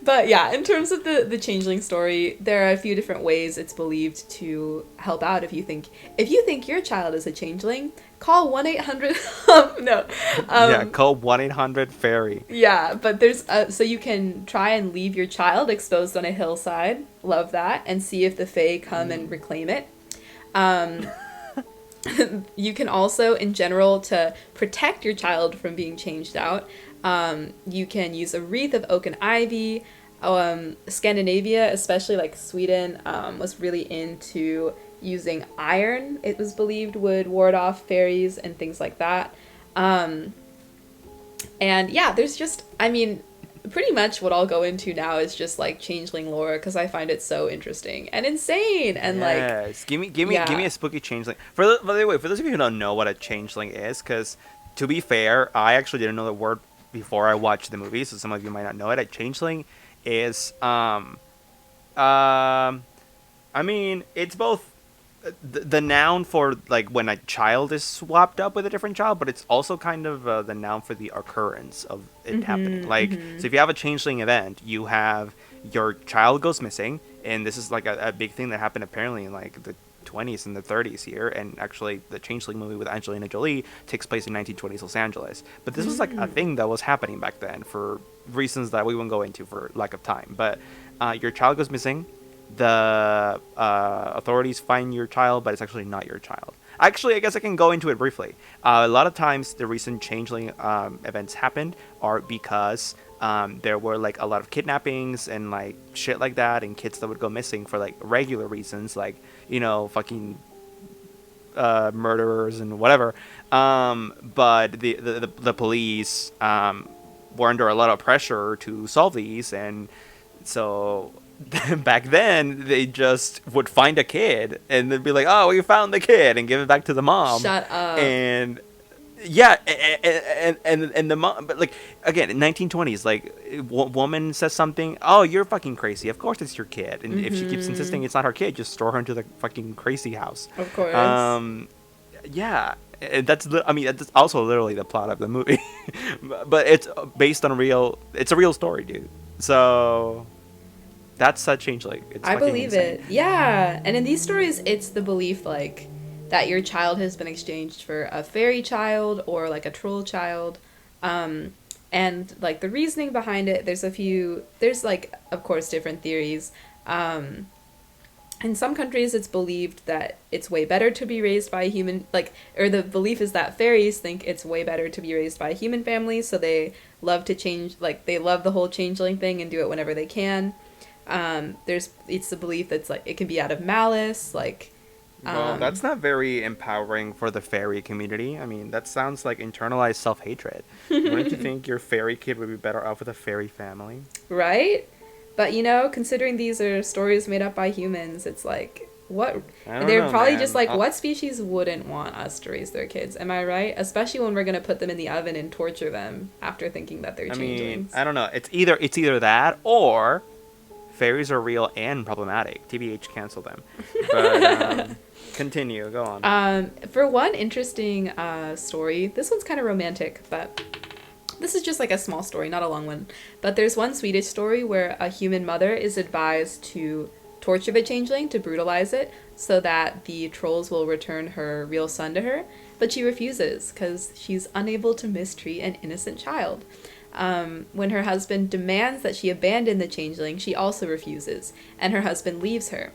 [SPEAKER 2] But yeah, in terms of the changeling story, there are a few different ways it's believed to help out. If you think your child is a changeling, call 1-800 no.
[SPEAKER 1] Yeah, call 1-800-FAIRY.
[SPEAKER 2] Yeah, but there's so you can try and leave your child exposed on a hillside. Love that. And see if the fae come and reclaim it. You can also, in general, to protect your child from being changed out, you can use a wreath of oak and ivy. Scandinavia, especially like Sweden, was really into using iron. It was believed would ward off fairies and things like that. Um, and yeah, there's just, I mean, pretty much what I'll go into now is just like changeling lore because I find it so interesting and insane and like
[SPEAKER 1] Yes, give me
[SPEAKER 2] yeah.
[SPEAKER 1] a spooky changeling. By the way, for those of you who don't know what a changeling is, because to be fair, I actually didn't know the word before I watched the movie, so some of you might not know it. A changeling is um I mean, it's both the noun for like when a child is swapped up with a different child, but it's also kind of the noun for the occurrence of it happening.
[SPEAKER 2] Mhm.
[SPEAKER 1] Like,
[SPEAKER 2] Mhm.
[SPEAKER 1] so if you have a changeling event, you have your child goes missing, and this is like a big thing that happened apparently in like the 20s and the 30s here, and actually the changeling movie with Angelina Jolie takes place in 1920s Los Angeles. But this was like a
[SPEAKER 2] Mm.
[SPEAKER 1] thing that was happening back then for reasons that we won't go into for lack of time. But your child goes missing, the authorities find your child, but it's actually not your child. Actually, I guess I can go into it briefly. A lot of times, the recent changeling events happened are because there were like a lot of kidnappings and like shit like that, and kids that would go missing for like regular reasons, like fucking murderers and whatever. But the police were under a lot of pressure to solve these, and so back then they just would find a kid and they'd be like, "Oh, we found the kid," and give it back to the mom.
[SPEAKER 2] Shut up.
[SPEAKER 1] And yeah, and the mom, but like again in 1920s, like woman says something, "Oh, you're fucking crazy. Of course it's your kid." And if she keeps insisting
[SPEAKER 2] Mhm.
[SPEAKER 1] it's not her kid, just throw her into the fucking crazy house.
[SPEAKER 2] Of course.
[SPEAKER 1] Um, yeah, and I mean, that's also literally the plot of the movie, but it's based on real. It's a real story, dude. So that's such changeling. It's
[SPEAKER 2] I
[SPEAKER 1] fucking
[SPEAKER 2] believe
[SPEAKER 1] insane.
[SPEAKER 2] it. Yeah. And in these stories, it's the belief like that your child has been exchanged for a fairy child or like a troll child. Um, and like the reasoning behind it, there's like, of course, different theories. Um, in some countries, it's believed that it's way better to be raised by a human, like, or the belief is that fairies think it's way better to be raised by a human family, so they love to change, like, they love the whole changeling thing and do it whenever they can. It's the belief that's like it can be out of malice, like,
[SPEAKER 1] Well,
[SPEAKER 2] um,
[SPEAKER 1] that's not very empowering for the fairy community. I mean, that sounds like internalized self-hatred. Wouldn't you think your fairy kid would be better off with a fairy family?
[SPEAKER 2] right? But considering these are stories made up by humans, it's like what
[SPEAKER 1] I don't
[SPEAKER 2] they're
[SPEAKER 1] know,
[SPEAKER 2] probably just
[SPEAKER 1] man.
[SPEAKER 2] like what species wouldn't want us to raise their kids? Am I right? Especially when we're gonna put them in the oven and torture them after thinking that they're
[SPEAKER 1] I mean,
[SPEAKER 2] changelings.
[SPEAKER 1] I don't know. It's either that or fairies are real and problematic. TBH, cancel them. But continue. Go on.
[SPEAKER 2] For one interesting story, this one's kind of romantic, but this is just like a small story, not a long one. But there's one Swedish story where a human mother is advised to torture the changeling to brutalize it so that the trolls will return her real son to her. But she refuses because she's unable to mistreat an innocent child. When her husband demands that she abandon the changeling, she also refuses, and her husband leaves her.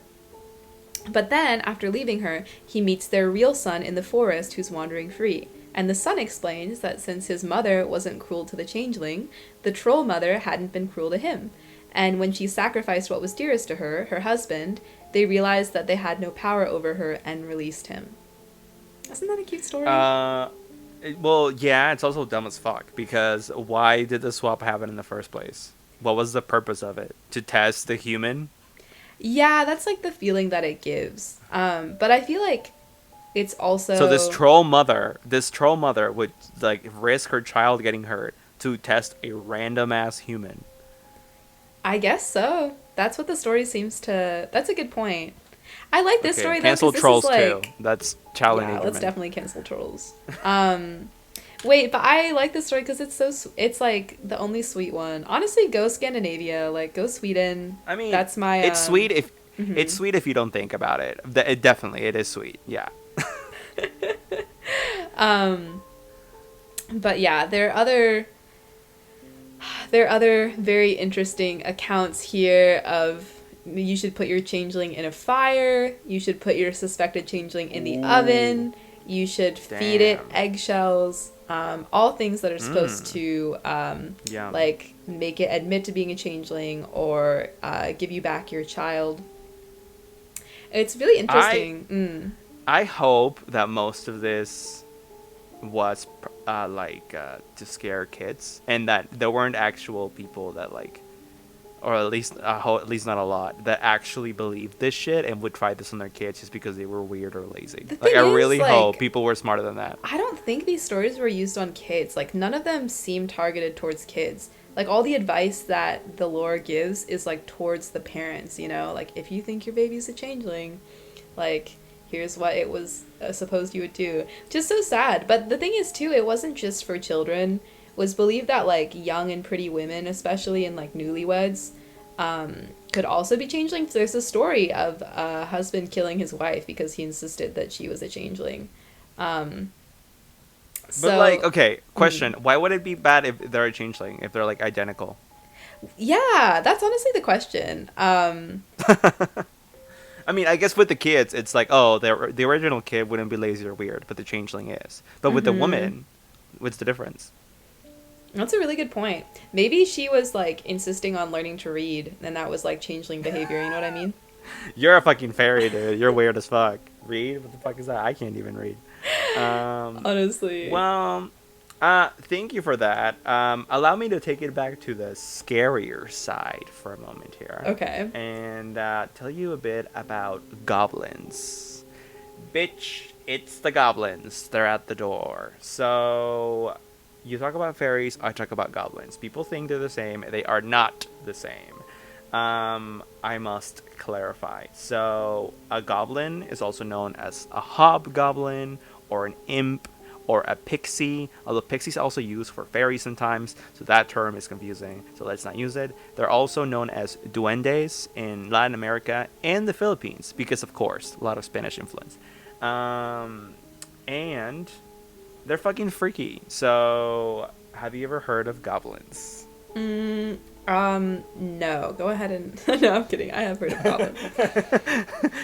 [SPEAKER 2] But then, after leaving her, he meets their real son in the forest who's wandering free. And the son explains that since his mother wasn't cruel to the changeling, the troll mother hadn't been cruel to him. And when she sacrificed what was dearest to her, her husband, they realized that they had no power over her and released him. Isn't that a cute story?
[SPEAKER 1] Well, yeah, it's also dumb as fuck because why did the swap happen in the first place? What was the purpose of it? To test the human?
[SPEAKER 2] Yeah, that's like the feeling that it gives. But I feel like it's also.
[SPEAKER 1] So this troll mother would like risk her child getting hurt to test a random ass human.
[SPEAKER 2] I guess so. That's what the story seems to. That's a good point. I like this
[SPEAKER 1] Okay,
[SPEAKER 2] story though
[SPEAKER 1] cancel
[SPEAKER 2] because this
[SPEAKER 1] trolls
[SPEAKER 2] is
[SPEAKER 1] too.
[SPEAKER 2] like.
[SPEAKER 1] That's child
[SPEAKER 2] Yeah, let's
[SPEAKER 1] endangerment.
[SPEAKER 2] definitely cancel trolls. Wait, but I like this story because it's like the only sweet one. Honestly, go Scandinavia, like go Sweden.
[SPEAKER 1] I mean,
[SPEAKER 2] That's my.
[SPEAKER 1] it's sweet if it's
[SPEAKER 2] Mhm.
[SPEAKER 1] sweet if you don't think about it. It definitely it is sweet. Yeah.
[SPEAKER 2] Um, but yeah, there are other very interesting accounts here of you should put your changeling in a fire, you should put your suspected changeling in the oven, you should feed it
[SPEAKER 1] Damn.
[SPEAKER 2] eggshells, all things that are supposed
[SPEAKER 1] Mm.
[SPEAKER 2] to
[SPEAKER 1] Yeah.
[SPEAKER 2] like make it admit to being a changeling or give you back your child. It's really
[SPEAKER 1] I
[SPEAKER 2] interesting.
[SPEAKER 1] I hope that most of this was to scare kids, and that there weren't actual people that like, or at least at least not a lot, that actually believed this shit and would try this on their kids just because they were weird or lazy.
[SPEAKER 2] The
[SPEAKER 1] Like
[SPEAKER 2] thing
[SPEAKER 1] I
[SPEAKER 2] is,
[SPEAKER 1] really hope
[SPEAKER 2] like,
[SPEAKER 1] people were smarter than that.
[SPEAKER 2] I don't think these stories were used on kids. Like, none of them seem targeted towards kids. Like, all the advice that the lore gives is, like, towards the parents, you know? Like, if you think your baby's a changeling, like, here's what it was supposed you would do. Just so sad. But the thing is, too, it wasn't just for children. It was believed that, like, young and pretty women, especially in, like, newlyweds, could also be changelings. There's a story of a husband killing his wife because he insisted that she was a changeling. Um,
[SPEAKER 1] But
[SPEAKER 2] so,
[SPEAKER 1] like, okay, question: why would it be bad if they're a changeling? If they're like identical?
[SPEAKER 2] yeah, that's honestly the question.
[SPEAKER 1] I mean, I guess with the kids, it's like, oh, the original kid wouldn't be lazy or weird, but the changeling is. But with the
[SPEAKER 2] Mhm.
[SPEAKER 1] woman, what's the difference?
[SPEAKER 2] That's a really good point. Maybe she was like insisting on learning to read, and that was like changeling behavior. You know what I mean?
[SPEAKER 1] You're a fucking fairy, dude. You're weird as fuck. Read? What the fuck is that? I can't even read. Um,
[SPEAKER 2] Honestly.
[SPEAKER 1] well, thank you for that. Allow me to take it back to the scarier side for a moment here,
[SPEAKER 2] Okay.
[SPEAKER 1] and tell you a bit about goblins. Bitch, it's the goblins. They're at the door. So, you talk about fairies, I talk about goblins. People think they're the same. They are not the same. I must clarify. So, a goblin is also known as a hobgoblin, or an imp, or a pixie. Although pixies are also used for fairies sometimes, so that term is confusing, so let's not use it. They're also known as duendes in Latin America and the Philippines, because, of course, a lot of Spanish influence. Um, and they're fucking freaky. So, have you ever heard of goblins?
[SPEAKER 2] Mm, no. Go ahead and no, I'm kidding. I have heard of goblins.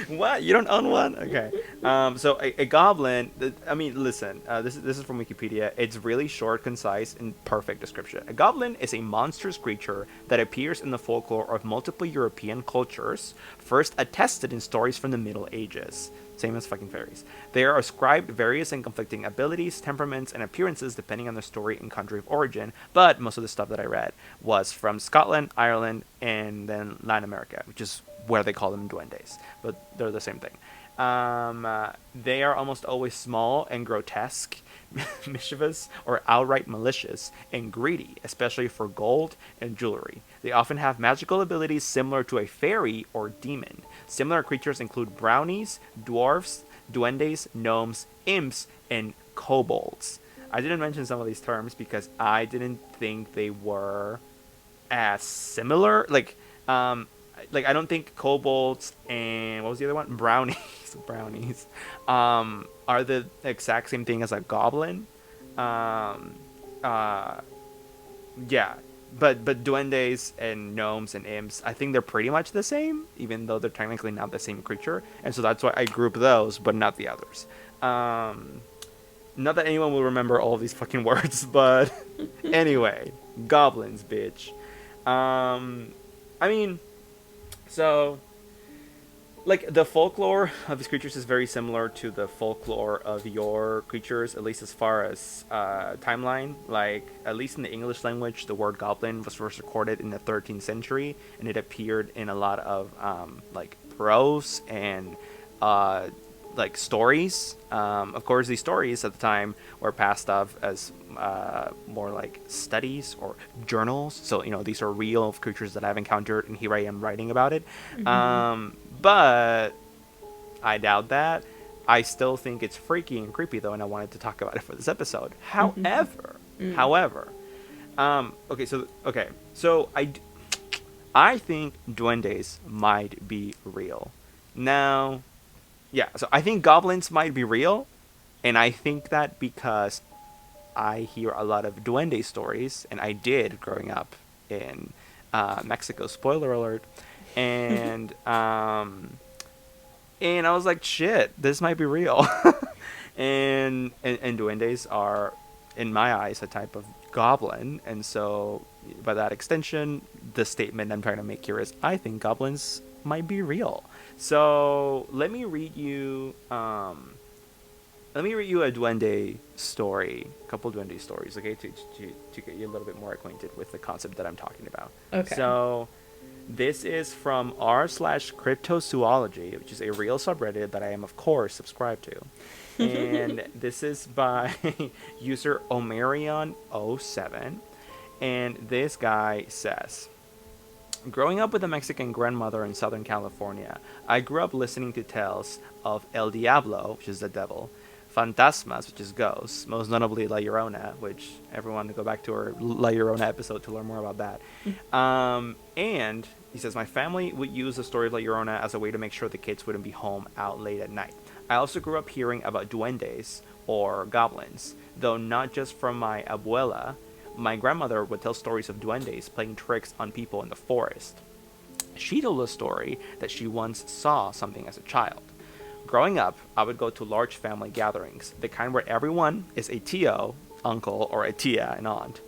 [SPEAKER 1] What? You don't own one? Okay. So a goblin. I mean, listen. This is from Wikipedia. It's really short, concise, and perfect description. A goblin is a monstrous creature that appears in the folklore of multiple European cultures, first attested in stories from the Middle Ages. Same as fucking fairies. They are ascribed various and conflicting abilities, temperaments, and appearances depending on the story and country of origin, but most of the stuff that I read was from Scotland, Ireland, and then Latin America, which is where they call them duendes, but they're the same thing. They are almost always small and grotesque, mischievous, or outright malicious, and greedy, especially for gold and jewelry. They often have magical abilities similar to a fairy or demon. Similar creatures include brownies, dwarfs, duendes, gnomes, imps, and kobolds. I didn't mention some of these terms because I didn't think they were as similar. Like I don't think kobolds and what was the other one? Brownies. Brownies. Are the exact same thing as a goblin. Um, uh, yeah, but duendes and gnomes and imps, I think they're pretty much the same, even though they're technically not the same creature, and so that's why I group those, but not the others. Um, Not that anyone will remember all of these fucking words, but anyway, goblins, bitch. I mean, so like the folklore of these creatures is very similar to the folklore of your creatures, at least as far as timeline. Like at least in the English language, the word goblin was first recorded in the 13th century, and it appeared in a lot of like prose and like stories. Of course, these stories at the time were passed off as more like studies or journals. So these are real creatures that I've encountered, and here I am writing about it.
[SPEAKER 2] Mm-hmm.
[SPEAKER 1] But I doubt that. I still think it's freaky and creepy though, and I wanted to talk about it for this episode.
[SPEAKER 2] Mm-hmm.
[SPEAKER 1] However,
[SPEAKER 2] Mm.
[SPEAKER 1] however, so I think duendes might be real. Now, yeah, so I think goblins might be real, and I think that because I hear a lot of duende stories, and I did growing up in Mexico. Spoiler alert. And and I was like, shit, this might be real. And duendes are, in my eyes, a type of goblin, and so by that extension, the statement I'm trying to make here is I think goblins might be real. So let me read you a duende story, a couple duende stories, okay, to get you a little bit more acquainted with the concept that I'm talking about.
[SPEAKER 2] Okay.
[SPEAKER 1] So this is from r/cryptozoology, which is a real subreddit that I am, of course, subscribed to. And this is by user Omarion07. And this guy says, growing up with a Mexican grandmother in Southern California, I grew up listening to tales of El Diablo, which is the devil, Fantasmas, which is ghosts, most notably La Llorona, which everyone to go back to our La Llorona episode to learn more about that. And he says, my family would use the story of La Llorona as a way to make sure the kids wouldn't be home out late at night. I also grew up hearing about duendes, or goblins, though not just from my abuela. My grandmother would tell stories of duendes playing tricks on people in the forest. She told a story that she once saw something as a child. Growing up, I would go to large family gatherings, the kind where everyone is a tío, uncle, or a tía, an aunt,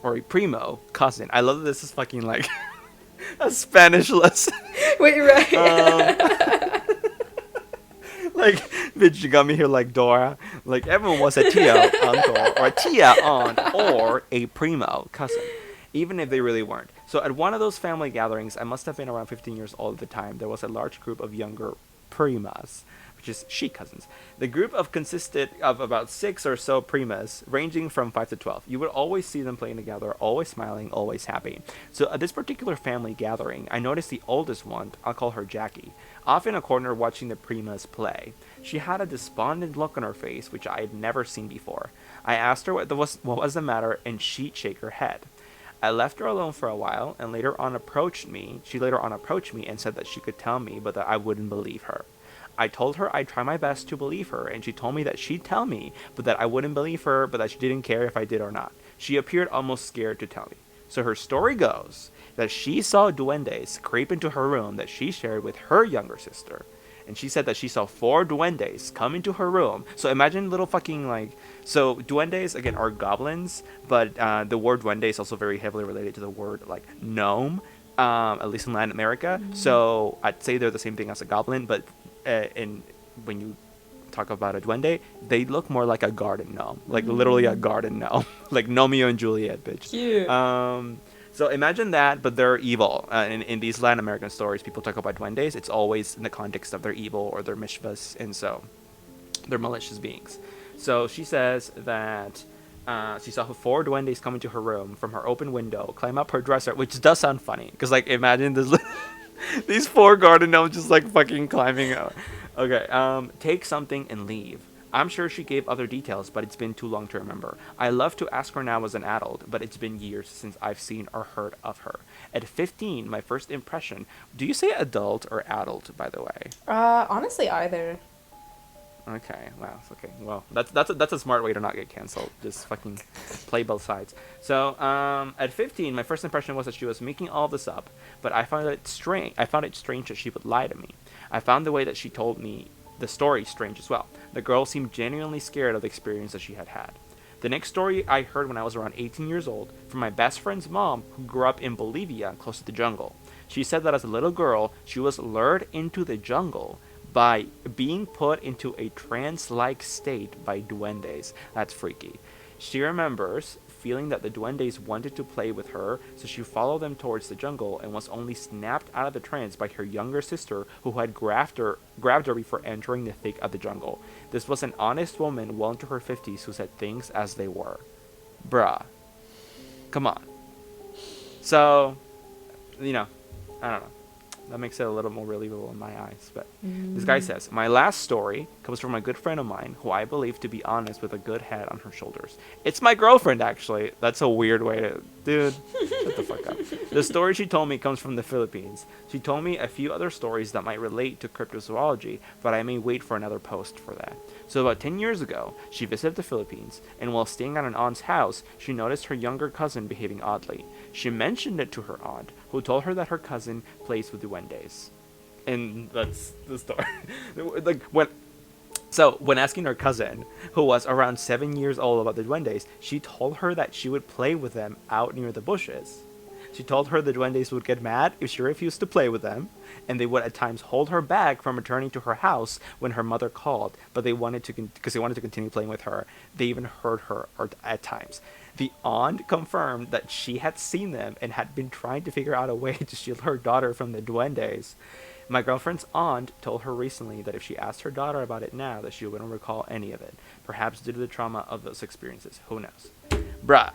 [SPEAKER 1] or a primo, cousin. I love that this is fucking like a Spanish lesson.
[SPEAKER 2] Wait, right.
[SPEAKER 1] Like, bitch, you got me here like Dora. Like, everyone was a tío, uncle, or a tía, aunt, or a primo, cousin, even if they really weren't. So at one of those family gatherings, I must have been around 15 years old at the time, there was a large group of younger primas, which is she cousins. The group consisted of about 6 or so primas, ranging from 5 to 12. You would always see them playing together, always smiling, always happy. So at this particular family gathering, I noticed the oldest one, I'll call her Jackie, off in a corner watching the primas play. She had a despondent look on her face, which I had never seen before. I asked her what was the matter, and she'd shake her head. I left her alone for a while, and later on approached me and said that she could tell me, but that I wouldn't believe her. I told her I'd try my best to believe her, and she told me that she'd tell me, but that I wouldn't believe her, but that she didn't care if I did or not. She appeared almost scared to tell me. So her story goes that she saw duendes creep into her room that she shared with her younger sister. And she said that she saw 4 duendes come into her room. So imagine little fucking like... So duendes, again, are goblins, but the word duende is also very heavily related to the word like gnome, at least in Latin America. Mm-hmm. So I'd say they're the same thing as a goblin, but when you talk about a duende, they look more like a garden gnome. Like literally a garden gnome. Like Romeo and Juliet, bitch.
[SPEAKER 2] Cute.
[SPEAKER 1] So imagine that, but they're evil. In these Latin American stories, people talk about duendes. It's always in the context of they're evil or they're mischievous, and so they're malicious beings. So she says that she saw 4 duendes come into her room from her open window, climb up her dresser, which does sound funny, because like imagine this, these 4 garden gnomes just like fucking climbing out. Okay, take something and leave. I'm sure she gave other details, but it's been too long to remember. I love to ask her now as an adult, but it's been years since I've seen or heard of her. At 15, my first impression... Do you say adult or adult, by the way?
[SPEAKER 2] Honestly, either.
[SPEAKER 1] Okay, wow, okay. Well, that's a smart way to not get canceled. Just fucking play both sides. So, at 15, my first impression was that she was making all this up, but I found it strange that she would lie to me. I found the way that she told me the story strange as well. The girl seemed genuinely scared of the experience that she had had. The next story I heard when I was around 18 years old from my best friend's mom, who grew up in Bolivia, close to the jungle. She said that as a little girl, she was lured into the jungle by being put into a trance-like state by duendes. That's freaky. She remembers feeling that the duendes wanted to play with her, so she followed them towards the jungle and was only snapped out of the trance by her younger sister, who had grabbed her before entering the thick of the jungle. This was an honest woman well into her 50s who said things as they were. Bruh. Come on. So, I don't know. That makes it a little more believable in my eyes. But this guy says, my last story comes from a good friend of mine who I believe to be honest with a good head on her shoulders. It's my girlfriend, actually. That's a weird way to... Dude, shut the fuck up. The story she told me comes from the Philippines. She told me a few other stories that might relate to cryptozoology, but I may wait for another post for that. So about 10 years ago, she visited the Philippines, and while staying at an aunt's house, she noticed her younger cousin behaving oddly. She mentioned it to her aunt, who told her that her cousin plays with duendes. And that's the story. Like, when So, when asking her cousin, who was around 7 years old, about the duendes, she told her that she would play with them out near the bushes. She told her the duendes would get mad if she refused to play with them, and they would at times hold her back from returning to her house when her mother called, but they wanted to because they wanted to continue playing with her. They even heard her at times. The aunt confirmed that she had seen them and had been trying to figure out a way to shield her daughter from the duendes. My girlfriend's aunt told her recently that if she asked her daughter about it now, that she wouldn't recall any of it. Perhaps due to the trauma of those experiences. Who knows? Bruh.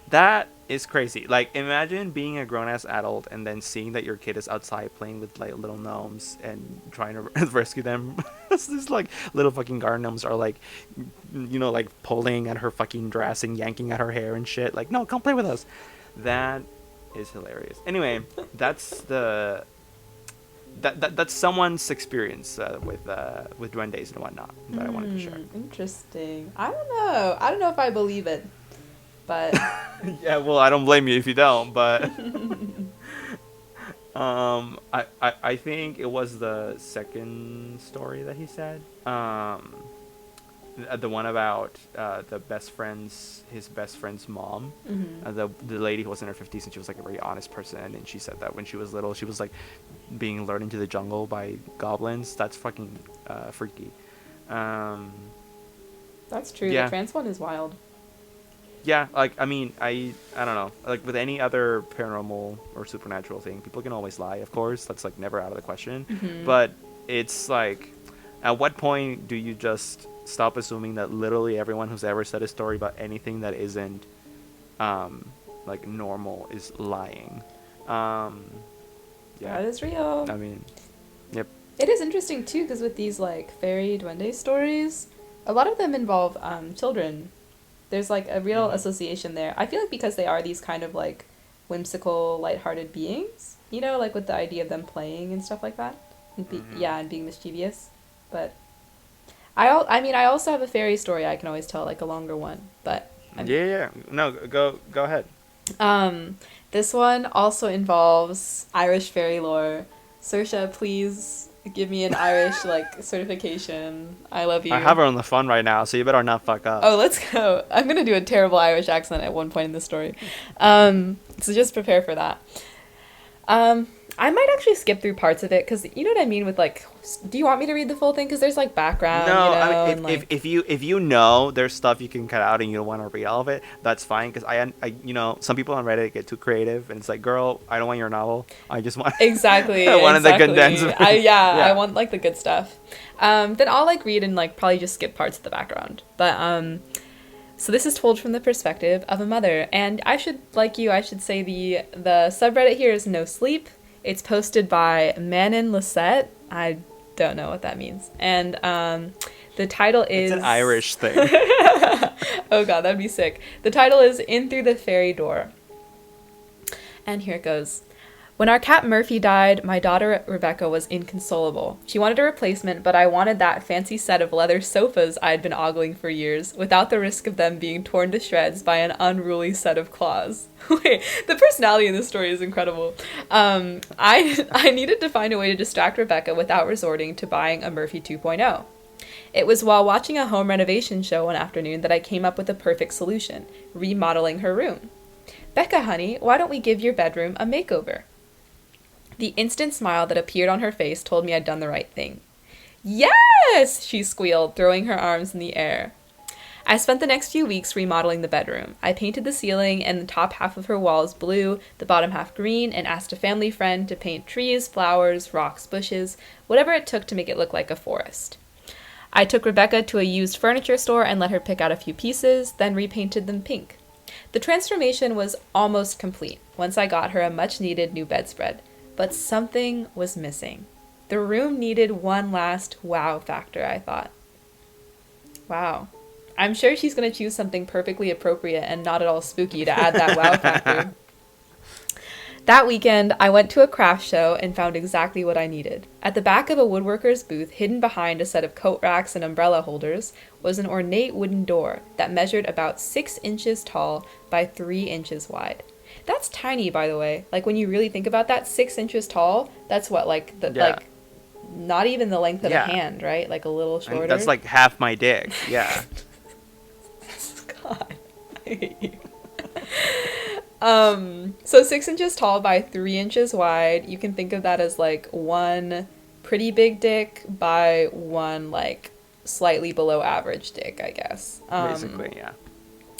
[SPEAKER 1] That is crazy. Like, imagine being a grown-ass adult and then seeing that your kid is outside playing with, like, little gnomes and trying to rescue them. It's just, like, little fucking garden gnomes are, like, you know, like, pulling at her fucking dress and yanking at her hair and shit. Like, no, come play with us. That is hilarious. Anyway, that's the... That's someone's experience with duendes and whatnot that I wanted to share.
[SPEAKER 2] Interesting. I don't know if I believe it, but
[SPEAKER 1] yeah, well, I don't blame you if you don't, but I think it was the second story that he said, the one about his best friend's mom, the lady who was in her 50s, and she was like a very honest person, and she said that when she was little she was like being lured into the jungle by goblins. That's fucking freaky.
[SPEAKER 2] That's true.
[SPEAKER 1] Yeah.
[SPEAKER 2] The trans one is wild.
[SPEAKER 1] Yeah, like, I mean, I don't know. Like, with any other paranormal or supernatural thing, people can always lie, of course. That's, like, never out of the question. But it's, like, at what point do you just stop assuming that literally everyone who's ever said a story about anything that isn't, like, normal is lying? Yeah.
[SPEAKER 2] That is real.
[SPEAKER 1] I mean, yep.
[SPEAKER 2] It is interesting, too, because with these, like, fairy duende stories, a lot of them involve children. There's, like, a real association there. I feel like because they are these kind of, like, whimsical, lighthearted beings, you know, like, with the idea of them playing and stuff like that. And and being mischievous. But I mean, I also have a fairy story I can always tell, like, a longer one. But
[SPEAKER 1] Yeah. No, go ahead.
[SPEAKER 2] This one also involves Irish fairy lore. Saoirse, please give me an Irish, like, certification. I love you.
[SPEAKER 1] I have her on the phone right now, so you better not fuck up.
[SPEAKER 2] Oh, let's go. I'm going to do a terrible Irish accent at one point in the story. So just prepare for that. I might actually skip through parts of it, because you know what I mean with, like, do you want me to read the full thing? Because there's, like, background,
[SPEAKER 1] No,
[SPEAKER 2] you know,
[SPEAKER 1] I mean,
[SPEAKER 2] and, like...
[SPEAKER 1] if you know there's stuff you can cut out and you don't want to read all of it, that's fine. Because I you know, some people on Reddit get too creative, and it's like, girl, I don't want your novel. I just want
[SPEAKER 2] Exactly.
[SPEAKER 1] I wanted the condensed.
[SPEAKER 2] I want, like, the good stuff. Then I'll, like, read and, like, probably just skip parts of the background. But so this is told from the perspective of a mother, and I should say the subreddit here is No Sleep. It's posted by Manon Lisette. I don't know what that means. And the title is...
[SPEAKER 1] It's an Irish thing.
[SPEAKER 2] Oh god, that'd be sick. The title is In Through the Fairy Door. And here it goes. When our cat Murphy died, my daughter Rebecca was inconsolable. She wanted a replacement, but I wanted that fancy set of leather sofas I'd been ogling for years, without the risk of them being torn to shreds by an unruly set of claws. Wait, the personality in this story is incredible. I needed to find a way to distract Rebecca without resorting to buying a Murphy 2.0. It was while watching a home renovation show one afternoon that I came up with the perfect solution, remodeling her room. Becca, honey, why don't we give your bedroom a makeover? The instant smile that appeared on her face told me I'd done the right thing. Yes, she squealed, throwing her arms in the air. I spent the next few weeks remodeling the bedroom. I painted the ceiling and the top half of her walls blue, the bottom half green, and asked a family friend to paint trees, flowers, rocks, bushes, whatever it took to make it look like a forest. I took Rebecca to a used furniture store and let her pick out a few pieces, then repainted them pink. The transformation was almost complete once I got her a much-needed new bedspread. But something was missing. The room needed one last wow factor, I thought. Wow. I'm sure she's going to choose something perfectly appropriate and not at all spooky to add that wow factor. That weekend, I went to a craft show and found exactly what I needed. At the back of a woodworker's booth, hidden behind a set of coat racks and umbrella holders, was an ornate wooden door that measured about 6 inches tall by 3 inches wide. That's tiny, by the way. Like, when you really think about that, 6 inches tall, that's what, like, not even the length of
[SPEAKER 1] Yeah.
[SPEAKER 2] a hand, right? Like a little
[SPEAKER 1] I mean,
[SPEAKER 2] shorter.
[SPEAKER 1] that's like half my dick. Yeah.
[SPEAKER 2] God, I hate you. So 6 inches tall by 3 inches wide. You can think of that as like one pretty big dick by one like slightly below average dick, I guess.
[SPEAKER 1] Basically, yeah.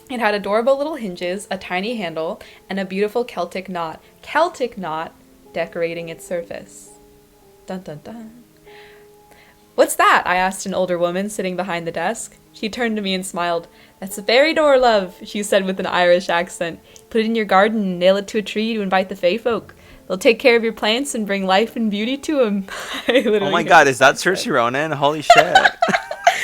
[SPEAKER 2] It had adorable little hinges, a tiny handle, and a beautiful Celtic knot. Celtic knot decorating its surface. Dun dun dun. What's that? I asked an older woman sitting behind the desk. She turned to me and smiled. That's a fairy door, love, she said with an Irish accent. Put it in your garden and nail it to a tree to invite the fae folk. They'll take care of your plants and bring life and beauty to them.
[SPEAKER 1] Oh my god, is that Saoirse Ronan? Holy shit.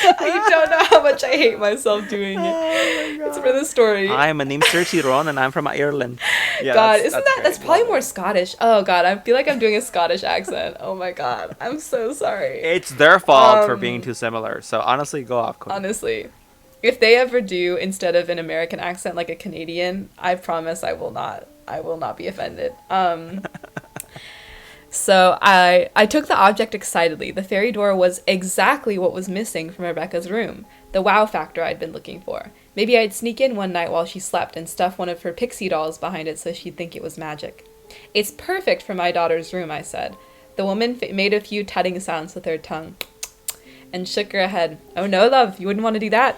[SPEAKER 2] I don't know how much I hate myself doing it. Oh, it's for the story.
[SPEAKER 1] Hi, my name's Saoirse Ronan. I'm from Ireland. Yeah,
[SPEAKER 2] God,
[SPEAKER 1] great.
[SPEAKER 2] that's probably more Scottish. Oh god, I feel like I'm doing a Scottish accent. Oh my god, I'm so sorry.
[SPEAKER 1] It's their fault for being too similar. So honestly, go off, Queen.
[SPEAKER 2] Honestly, if they ever do instead of an American accent like a Canadian, I promise I will not be offended. So I took the object excitedly. The fairy door was exactly what was missing from Rebecca's room. The wow factor I'd been looking for. Maybe I'd sneak in one night while she slept and stuff one of her pixie dolls behind it so she'd think it was magic. It's perfect for my daughter's room, I said. The woman made a few tutting sounds with her tongue and shook her head. Oh no, love, you wouldn't want to do that.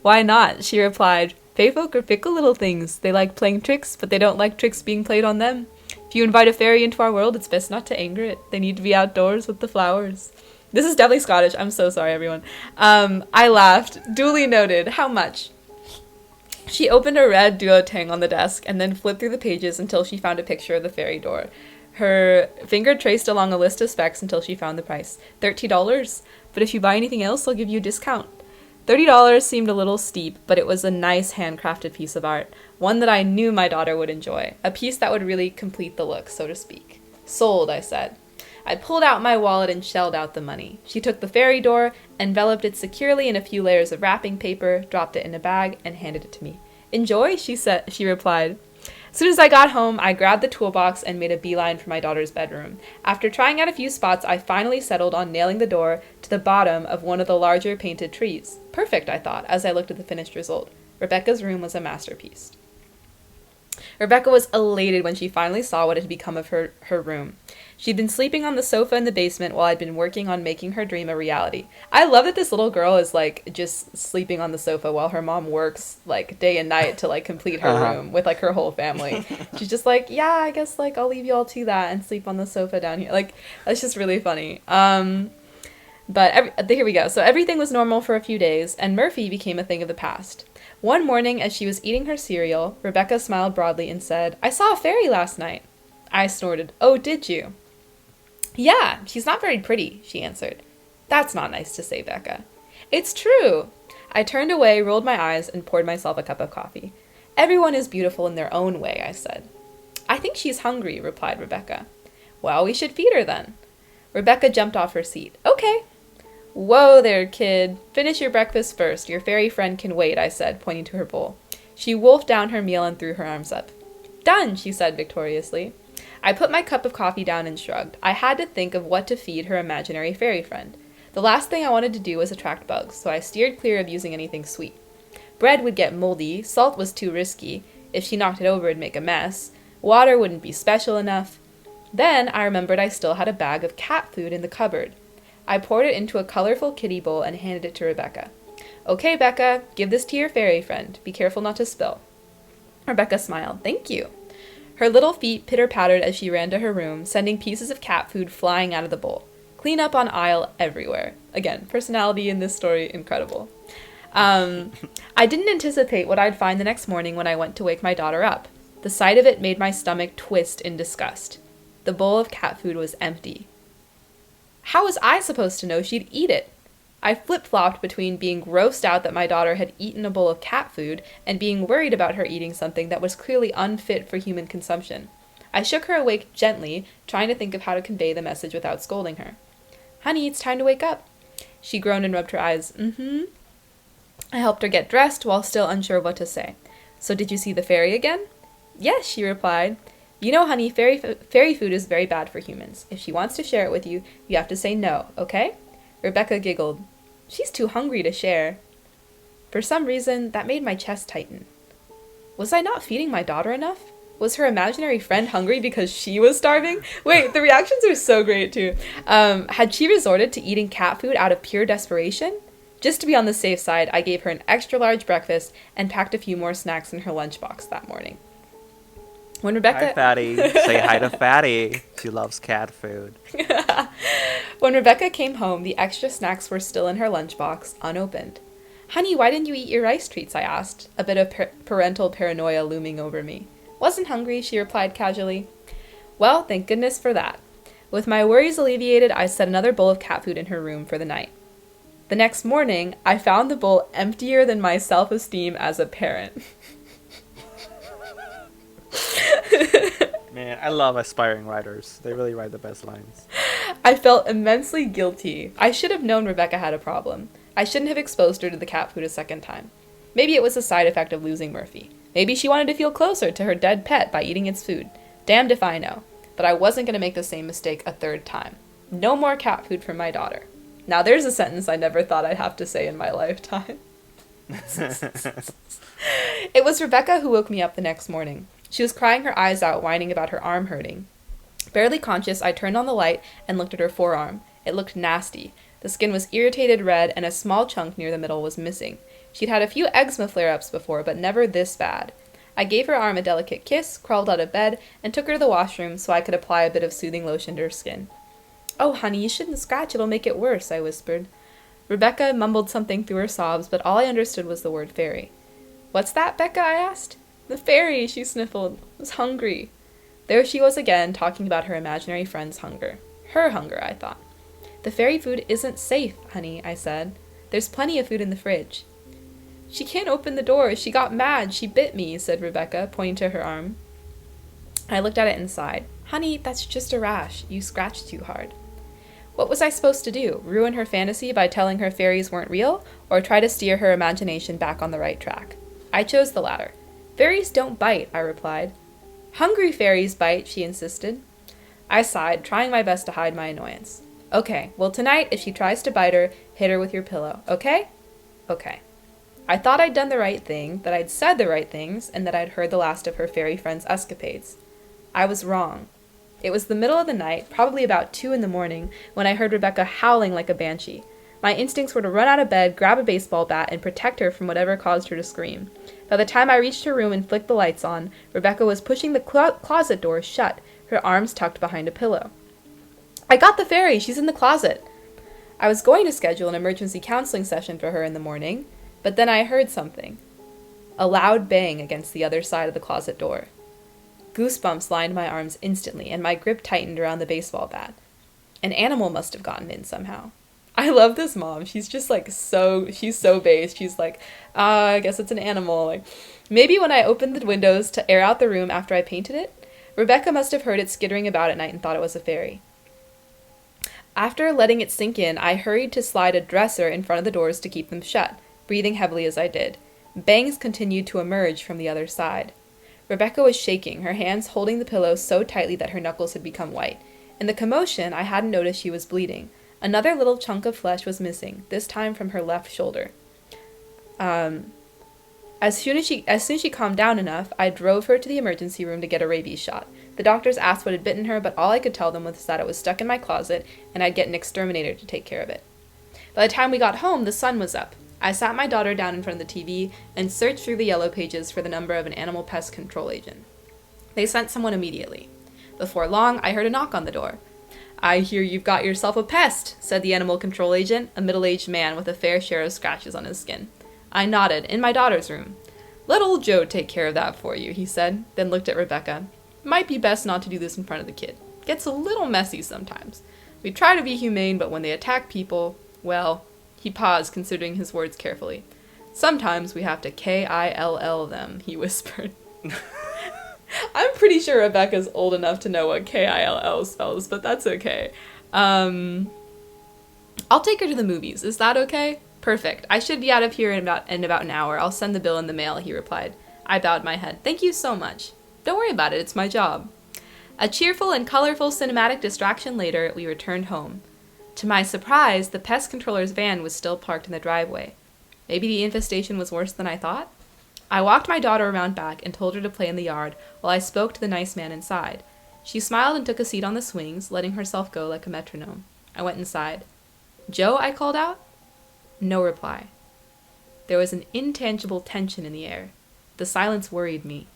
[SPEAKER 2] Why not? She replied. Fae folk are fickle little things. They like playing tricks, but they don't like tricks being played on them. If you invite a fairy into our world, it's best not to anger it. They need to be outdoors with the flowers. This is definitely Scottish. I'm so sorry, everyone. I laughed. Duly noted. How much? She opened a red duotang on the desk and then flipped through the pages until she found a picture of the fairy door. Her finger traced along a list of specs until she found the price. $30. But if you buy anything else, I'll give you a discount. $30 seemed a little steep, but it was a nice handcrafted piece of art. One that I knew my daughter would enjoy. A piece that would really complete the look, so to speak. Sold, I said. I pulled out my wallet and shelled out the money. She took the fairy door, enveloped it securely in a few layers of wrapping paper, dropped it in a bag, and handed it to me. Enjoy, she replied. As soon as I got home, I grabbed the toolbox and made a beeline for my daughter's bedroom. After trying out a few spots, I finally settled on nailing the door to the bottom of one of the larger painted trees. Perfect, I thought, as I looked at the finished result. Rebecca's room was a masterpiece. Rebecca was elated when she finally saw what had become of her room. She'd been sleeping on the sofa in the basement while I'd been working on making her dream a reality. I love that this little girl is, like, just sleeping on the sofa while her mom works, like, day and night to, like, complete her room with, like, her whole family. She's just like, yeah, I guess, like, I'll leave you all to that and sleep on the sofa down here. Like, that's just really funny. But here we go. So everything was normal for a few days, and Murphy became a thing of the past. One morning, as she was eating her cereal, Rebecca smiled broadly and said, I saw a fairy last night. I snorted. Oh, did you? Yeah, she's not very pretty, she answered. That's not nice to say, Becca. It's true. I turned away, rolled my eyes, and poured myself a cup of coffee. Everyone is beautiful in their own way, I said. I think she's hungry, replied Rebecca. Well, we should feed her then. Rebecca jumped off her seat. Okay. Whoa there, kid. Finish your breakfast first. Your fairy friend can wait, I said, pointing to her bowl. She wolfed down her meal and threw her arms up. Done, she said victoriously. I put my cup of coffee down and shrugged. I had to think of what to feed her imaginary fairy friend. The last thing I wanted to do was attract bugs, so I steered clear of using anything sweet. Bread would get moldy, salt was too risky, if she knocked it over it'd make a mess, water wouldn't be special enough. Then I remembered I still had a bag of cat food in the cupboard. I poured it into a colorful kitty bowl and handed it to Rebecca. Okay, Becca, give this to your fairy friend. Be careful not to spill. Rebecca smiled. Thank you. Her little feet pitter-pattered as she ran to her room, sending pieces of cat food flying out of the bowl. Clean up on aisle everywhere. Again, personality in this story, incredible. I didn't anticipate what I'd find the next morning when I went to wake my daughter up. The sight of it made my stomach twist in disgust. The bowl of cat food was empty. How was I supposed to know she'd eat it? I flip-flopped between being grossed out that my daughter had eaten a bowl of cat food and being worried about her eating something that was clearly unfit for human consumption. I shook her awake gently, trying to think of how to convey the message without scolding her. Honey, it's time to wake up. She groaned and rubbed her eyes. Mm-hmm. I helped her get dressed while still unsure what to say. So did you see the fairy again? Yes, she replied. You know, honey, fairy food is very bad for humans. If she wants to share it with you, you have to say no, okay? Rebecca giggled. She's too hungry to share. For some reason, that made my chest tighten. Was I not feeding my daughter enough? Was her imaginary friend hungry because she was starving? Wait, the reactions are so great too. Had she resorted to eating cat food out of pure desperation? Just to be on the safe side, I gave her an extra large breakfast and packed a few more snacks in her lunchbox that morning. When Rebecca...
[SPEAKER 1] Hi, Fatty. Say hi to Fatty. She loves cat food.
[SPEAKER 2] When Rebecca came home, the extra snacks were still in her lunchbox, unopened. Honey, why didn't you eat your rice treats? I asked, a bit of parental paranoia looming over me. Wasn't hungry, she replied casually. Well, thank goodness for that. With my worries alleviated, I set another bowl of cat food in her room for the night. The next morning, I found the bowl emptier than my self-esteem as a parent.
[SPEAKER 1] Man, I love aspiring writers. They really write the best lines.
[SPEAKER 2] I felt immensely guilty. I should have known Rebecca had a problem. I shouldn't have exposed her to the cat food a second time. Maybe it was a side effect of losing Murphy. Maybe she wanted to feel closer to her dead pet by eating its food. Damned if I know. But I wasn't going to make the same mistake a third time. No more cat food for my daughter. Now there's a sentence I never thought I'd have to say in my lifetime. It was Rebecca who woke me up the next morning. She was crying her eyes out, whining about her arm hurting. Barely conscious, I turned on the light and looked at her forearm. It looked nasty. The skin was irritated red, and a small chunk near the middle was missing. She'd had a few eczema flare-ups before, but never this bad. I gave her arm a delicate kiss, crawled out of bed, and took her to the washroom so I could apply a bit of soothing lotion to her skin. Oh, honey, you shouldn't scratch. It'll make it worse, I whispered. Rebecca mumbled something through her sobs, but all I understood was the word fairy. What's that, Becca? I asked. The fairy, she sniffled, was hungry. There she was again, talking about her imaginary friend's hunger. Her hunger, I thought. The fairy food isn't safe, honey, I said. There's plenty of food in the fridge. She can't open the door. She got mad. She bit me, said Rebecca, pointing to her arm. I looked at it and sighed. Honey, that's just a rash. You scratched too hard. What was I supposed to do? Ruin her fantasy by telling her fairies weren't real, or try to steer her imagination back on the right track? I chose the latter. Fairies don't bite, I replied. Hungry fairies bite, she insisted. I sighed, trying my best to hide my annoyance. Okay, well tonight, if she tries to bite her, hit her with your pillow, okay? Okay. I thought I'd done the right thing, that I'd said the right things, and that I'd heard the last of her fairy friend's escapades. I was wrong. It was the middle of the night, probably about 2 a.m, when I heard Rebecca howling like a banshee. My instincts were to run out of bed, grab a baseball bat, and protect her from whatever caused her to scream. By the time I reached her room and flicked the lights on, Rebecca was pushing the closet door shut, her arms tucked behind a pillow. I got the fairy! She's in the closet! I was going to schedule an emergency counseling session for her in the morning, but then I heard something. A loud bang against the other side of the closet door. Goosebumps lined my arms instantly, and my grip tightened around the baseball bat. An animal must have gotten in somehow. I love this mom. She's just like she's so based. She's like, I guess it's an animal. Like, maybe when I opened the windows to air out the room after I painted it, Rebecca must have heard it skittering about at night and thought it was a fairy. After letting it sink in, I hurried to slide a dresser in front of the doors to keep them shut, breathing heavily as I did. Bangs continued to emerge from the other side. Rebecca was shaking, her hands holding the pillow so tightly that her knuckles had become white. In the commotion, I hadn't noticed she was bleeding. Another little chunk of flesh was missing, this time from her left shoulder. As soon as she calmed down enough, I drove her to the emergency room to get a rabies shot. The doctors asked what had bitten her, but all I could tell them was that it was stuck in my closet, and I'd get an exterminator to take care of it. By the time we got home, the sun was up. I sat my daughter down in front of the TV and searched through the yellow pages for the number of an animal pest control agent. They sent someone immediately. Before long, I heard a knock on the door. I hear you've got yourself a pest, said the animal control agent, a middle-aged man with a fair share of scratches on his skin. I nodded. In my daughter's room. Let old Joe take care of that for you, he said, then looked at Rebecca. Might be best not to do this in front of the kid. Gets a little messy sometimes. We try to be humane, but when they attack people, well, he paused, considering his words carefully. Sometimes we have to kill them, he whispered. I'm pretty sure Rebecca's old enough to know what kill spells, but that's okay. I'll take her to the movies. Is that okay? Perfect. I should be out of here in about an hour. I'll send the bill in the mail, he replied. I bowed my head. Thank you so much. Don't worry about it. It's my job. A cheerful and colorful cinematic distraction later, we returned home. To my surprise, the pest controller's van was still parked in the driveway. Maybe the infestation was worse than I thought? I walked my daughter around back and told her to play in the yard while I spoke to the nice man inside. She smiled and took a seat on the swings, letting herself go like a metronome. I went inside. "Joe?" I called out. No reply. There was an intangible tension in the air. The silence worried me.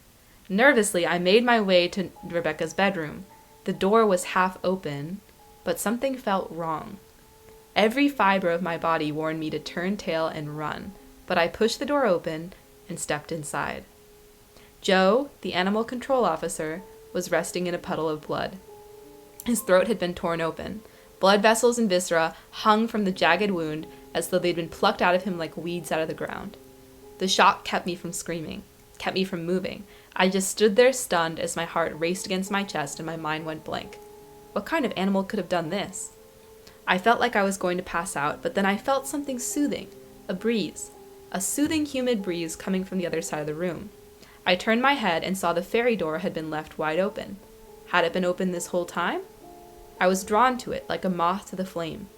[SPEAKER 2] Nervously, I made my way to Rebecca's bedroom. The door was half open, but something felt wrong. Every fiber of my body warned me to turn tail and run, but I pushed the door open and stepped inside. Joe, the animal control officer, was resting in a puddle of blood. His throat had been torn open. Blood vessels and viscera hung from the jagged wound as though they'd been plucked out of him like weeds out of the ground. The shock kept me from screaming, kept me from moving. I just stood there stunned as my heart raced against my chest and my mind went blank. What kind of animal could have done this? I felt like I was going to pass out, but then I felt something soothing, a breeze, a soothing, humid breeze coming from the other side of the room. I turned my head and saw the fairy door had been left wide open. Had it been open this whole time? I was drawn to it like a moth to the flame.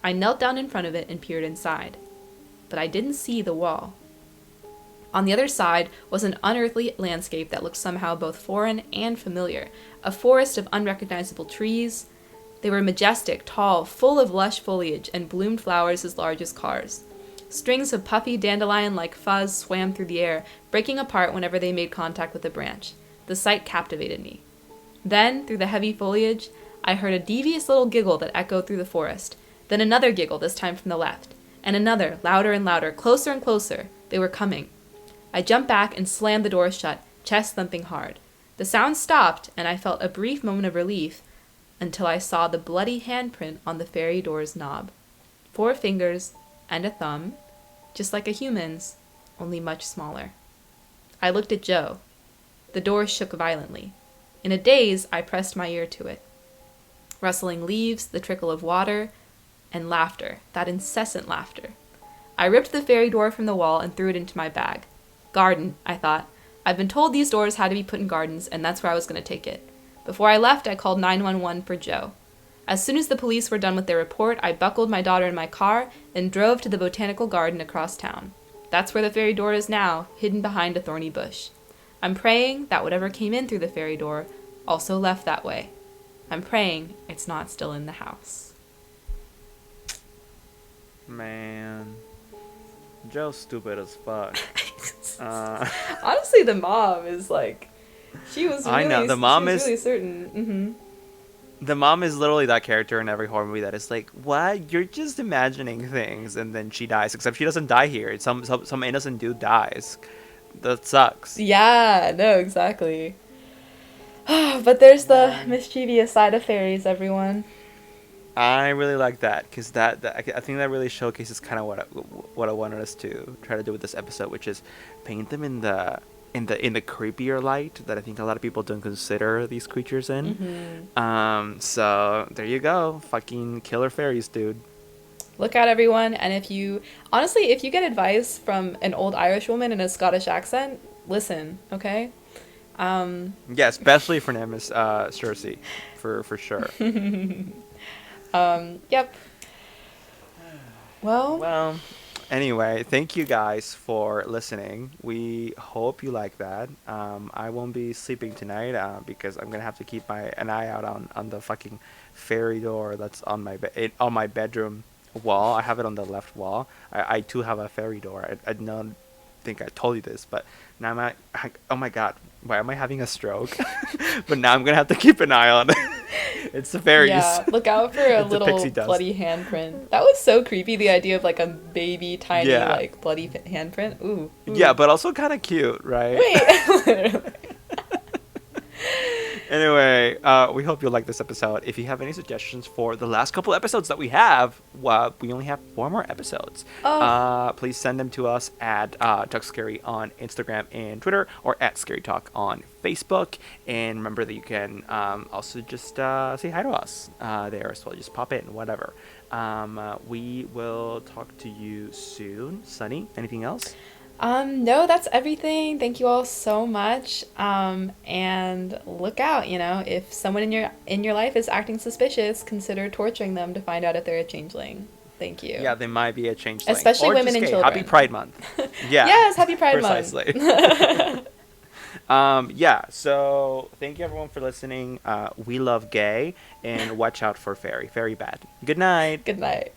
[SPEAKER 2] I knelt down in front of it and peered inside. But I didn't see the wall. On the other side was an unearthly landscape that looked somehow both foreign and familiar, a forest of unrecognizable trees. They were majestic, tall, full of lush foliage and bloomed flowers as large as cars. Strings of puffy dandelion-like fuzz swam through the air, breaking apart whenever they made contact with a branch. The sight captivated me. Then, through the heavy foliage, I heard a devious little giggle that echoed through the forest. Then another giggle, this time from the left. And another, louder and louder, closer and closer. They were coming. I jumped back and slammed the door shut, chest thumping hard. The sound stopped, and I felt a brief moment of relief until I saw the bloody handprint on the fairy door's knob. 4 fingers and a thumb, just like a human's, only much smaller. I looked at Joe. The door shook violently. In a daze, I pressed my ear to it. Rustling leaves, the trickle of water, and laughter, that incessant laughter. I ripped the fairy door from the wall and threw it into my bag. Garden, I thought. I've been told these doors had to be put in gardens, and that's where I was going to take it. Before I left, I called 911 for Joe. As soon as the police were done with their report, I buckled my daughter in my car and drove to the botanical garden across town. That's where the fairy door is now, hidden behind a thorny bush. I'm praying that whatever came in through the fairy door also left that way. I'm praying it's not still in the house.
[SPEAKER 1] Man, Joe's stupid as fuck.
[SPEAKER 2] Honestly, the mom is like, she was really,
[SPEAKER 1] I know, the mom is
[SPEAKER 2] really certain. Mm-hmm.
[SPEAKER 1] The mom is literally that character in every horror movie that is like, what? You're just imagining things, and then she dies. Except she doesn't die here. Some innocent dude dies. That sucks.
[SPEAKER 2] Yeah, no, exactly. But there's the mischievous side of fairies, everyone.
[SPEAKER 1] I really like that because I think that really showcases kind of what I wanted us to try to do with this episode, which is paint them in the creepier light that I think a lot of people don't consider these creatures in.
[SPEAKER 2] Mm-hmm.
[SPEAKER 1] So there you go, fucking killer fairies, dude.
[SPEAKER 2] Look out, everyone, and if you get advice from an old Irish woman in a Scottish accent, listen, okay?
[SPEAKER 1] Yeah, especially for name is Cersei, for sure.
[SPEAKER 2] Yep.
[SPEAKER 1] Well, anyway, thank you guys for listening. We hope you like that. I won't be sleeping tonight because I'm gonna have to keep an eye out on the fucking fairy door that's on on my bedroom wall. I have it on the left wall. I too have a fairy door. I don't think I told you this, but now oh my god, why am I having a stroke? But now I'm gonna have to keep an eye on it. It's the fairies.
[SPEAKER 2] Yeah, look out for a little bloody handprint. That was so creepy, the idea of like a baby tiny like bloody handprint. Ooh.
[SPEAKER 1] Yeah, but also kind of cute, right?
[SPEAKER 2] Wait, literally.
[SPEAKER 1] Anyway, we hope you like this episode. If you have any suggestions for the last couple episodes that we have, we only have 4 more episodes. Please send them to us at Talk Scary on Instagram and Twitter, or at Scary Talk on Facebook. And remember that you can also just say hi to us there as well. Just pop in, whatever. We will talk to you soon. Sunny, anything else?
[SPEAKER 2] No, that's everything. Thank you all so much. And look out, if someone in your life is acting suspicious, consider torturing them to find out if they're a changeling. Thank
[SPEAKER 1] Yeah,
[SPEAKER 2] you.
[SPEAKER 1] they might be a changeling.
[SPEAKER 2] Especially
[SPEAKER 1] Or
[SPEAKER 2] women
[SPEAKER 1] just
[SPEAKER 2] and
[SPEAKER 1] gay. Happy
[SPEAKER 2] children.
[SPEAKER 1] Pride Month. Yeah,
[SPEAKER 2] Yes, happy Pride Month.
[SPEAKER 1] precisely. Yeah, so thank you everyone for listening. We love gay, and watch out for fairy. Fairy bad. Good night.
[SPEAKER 2] Good night.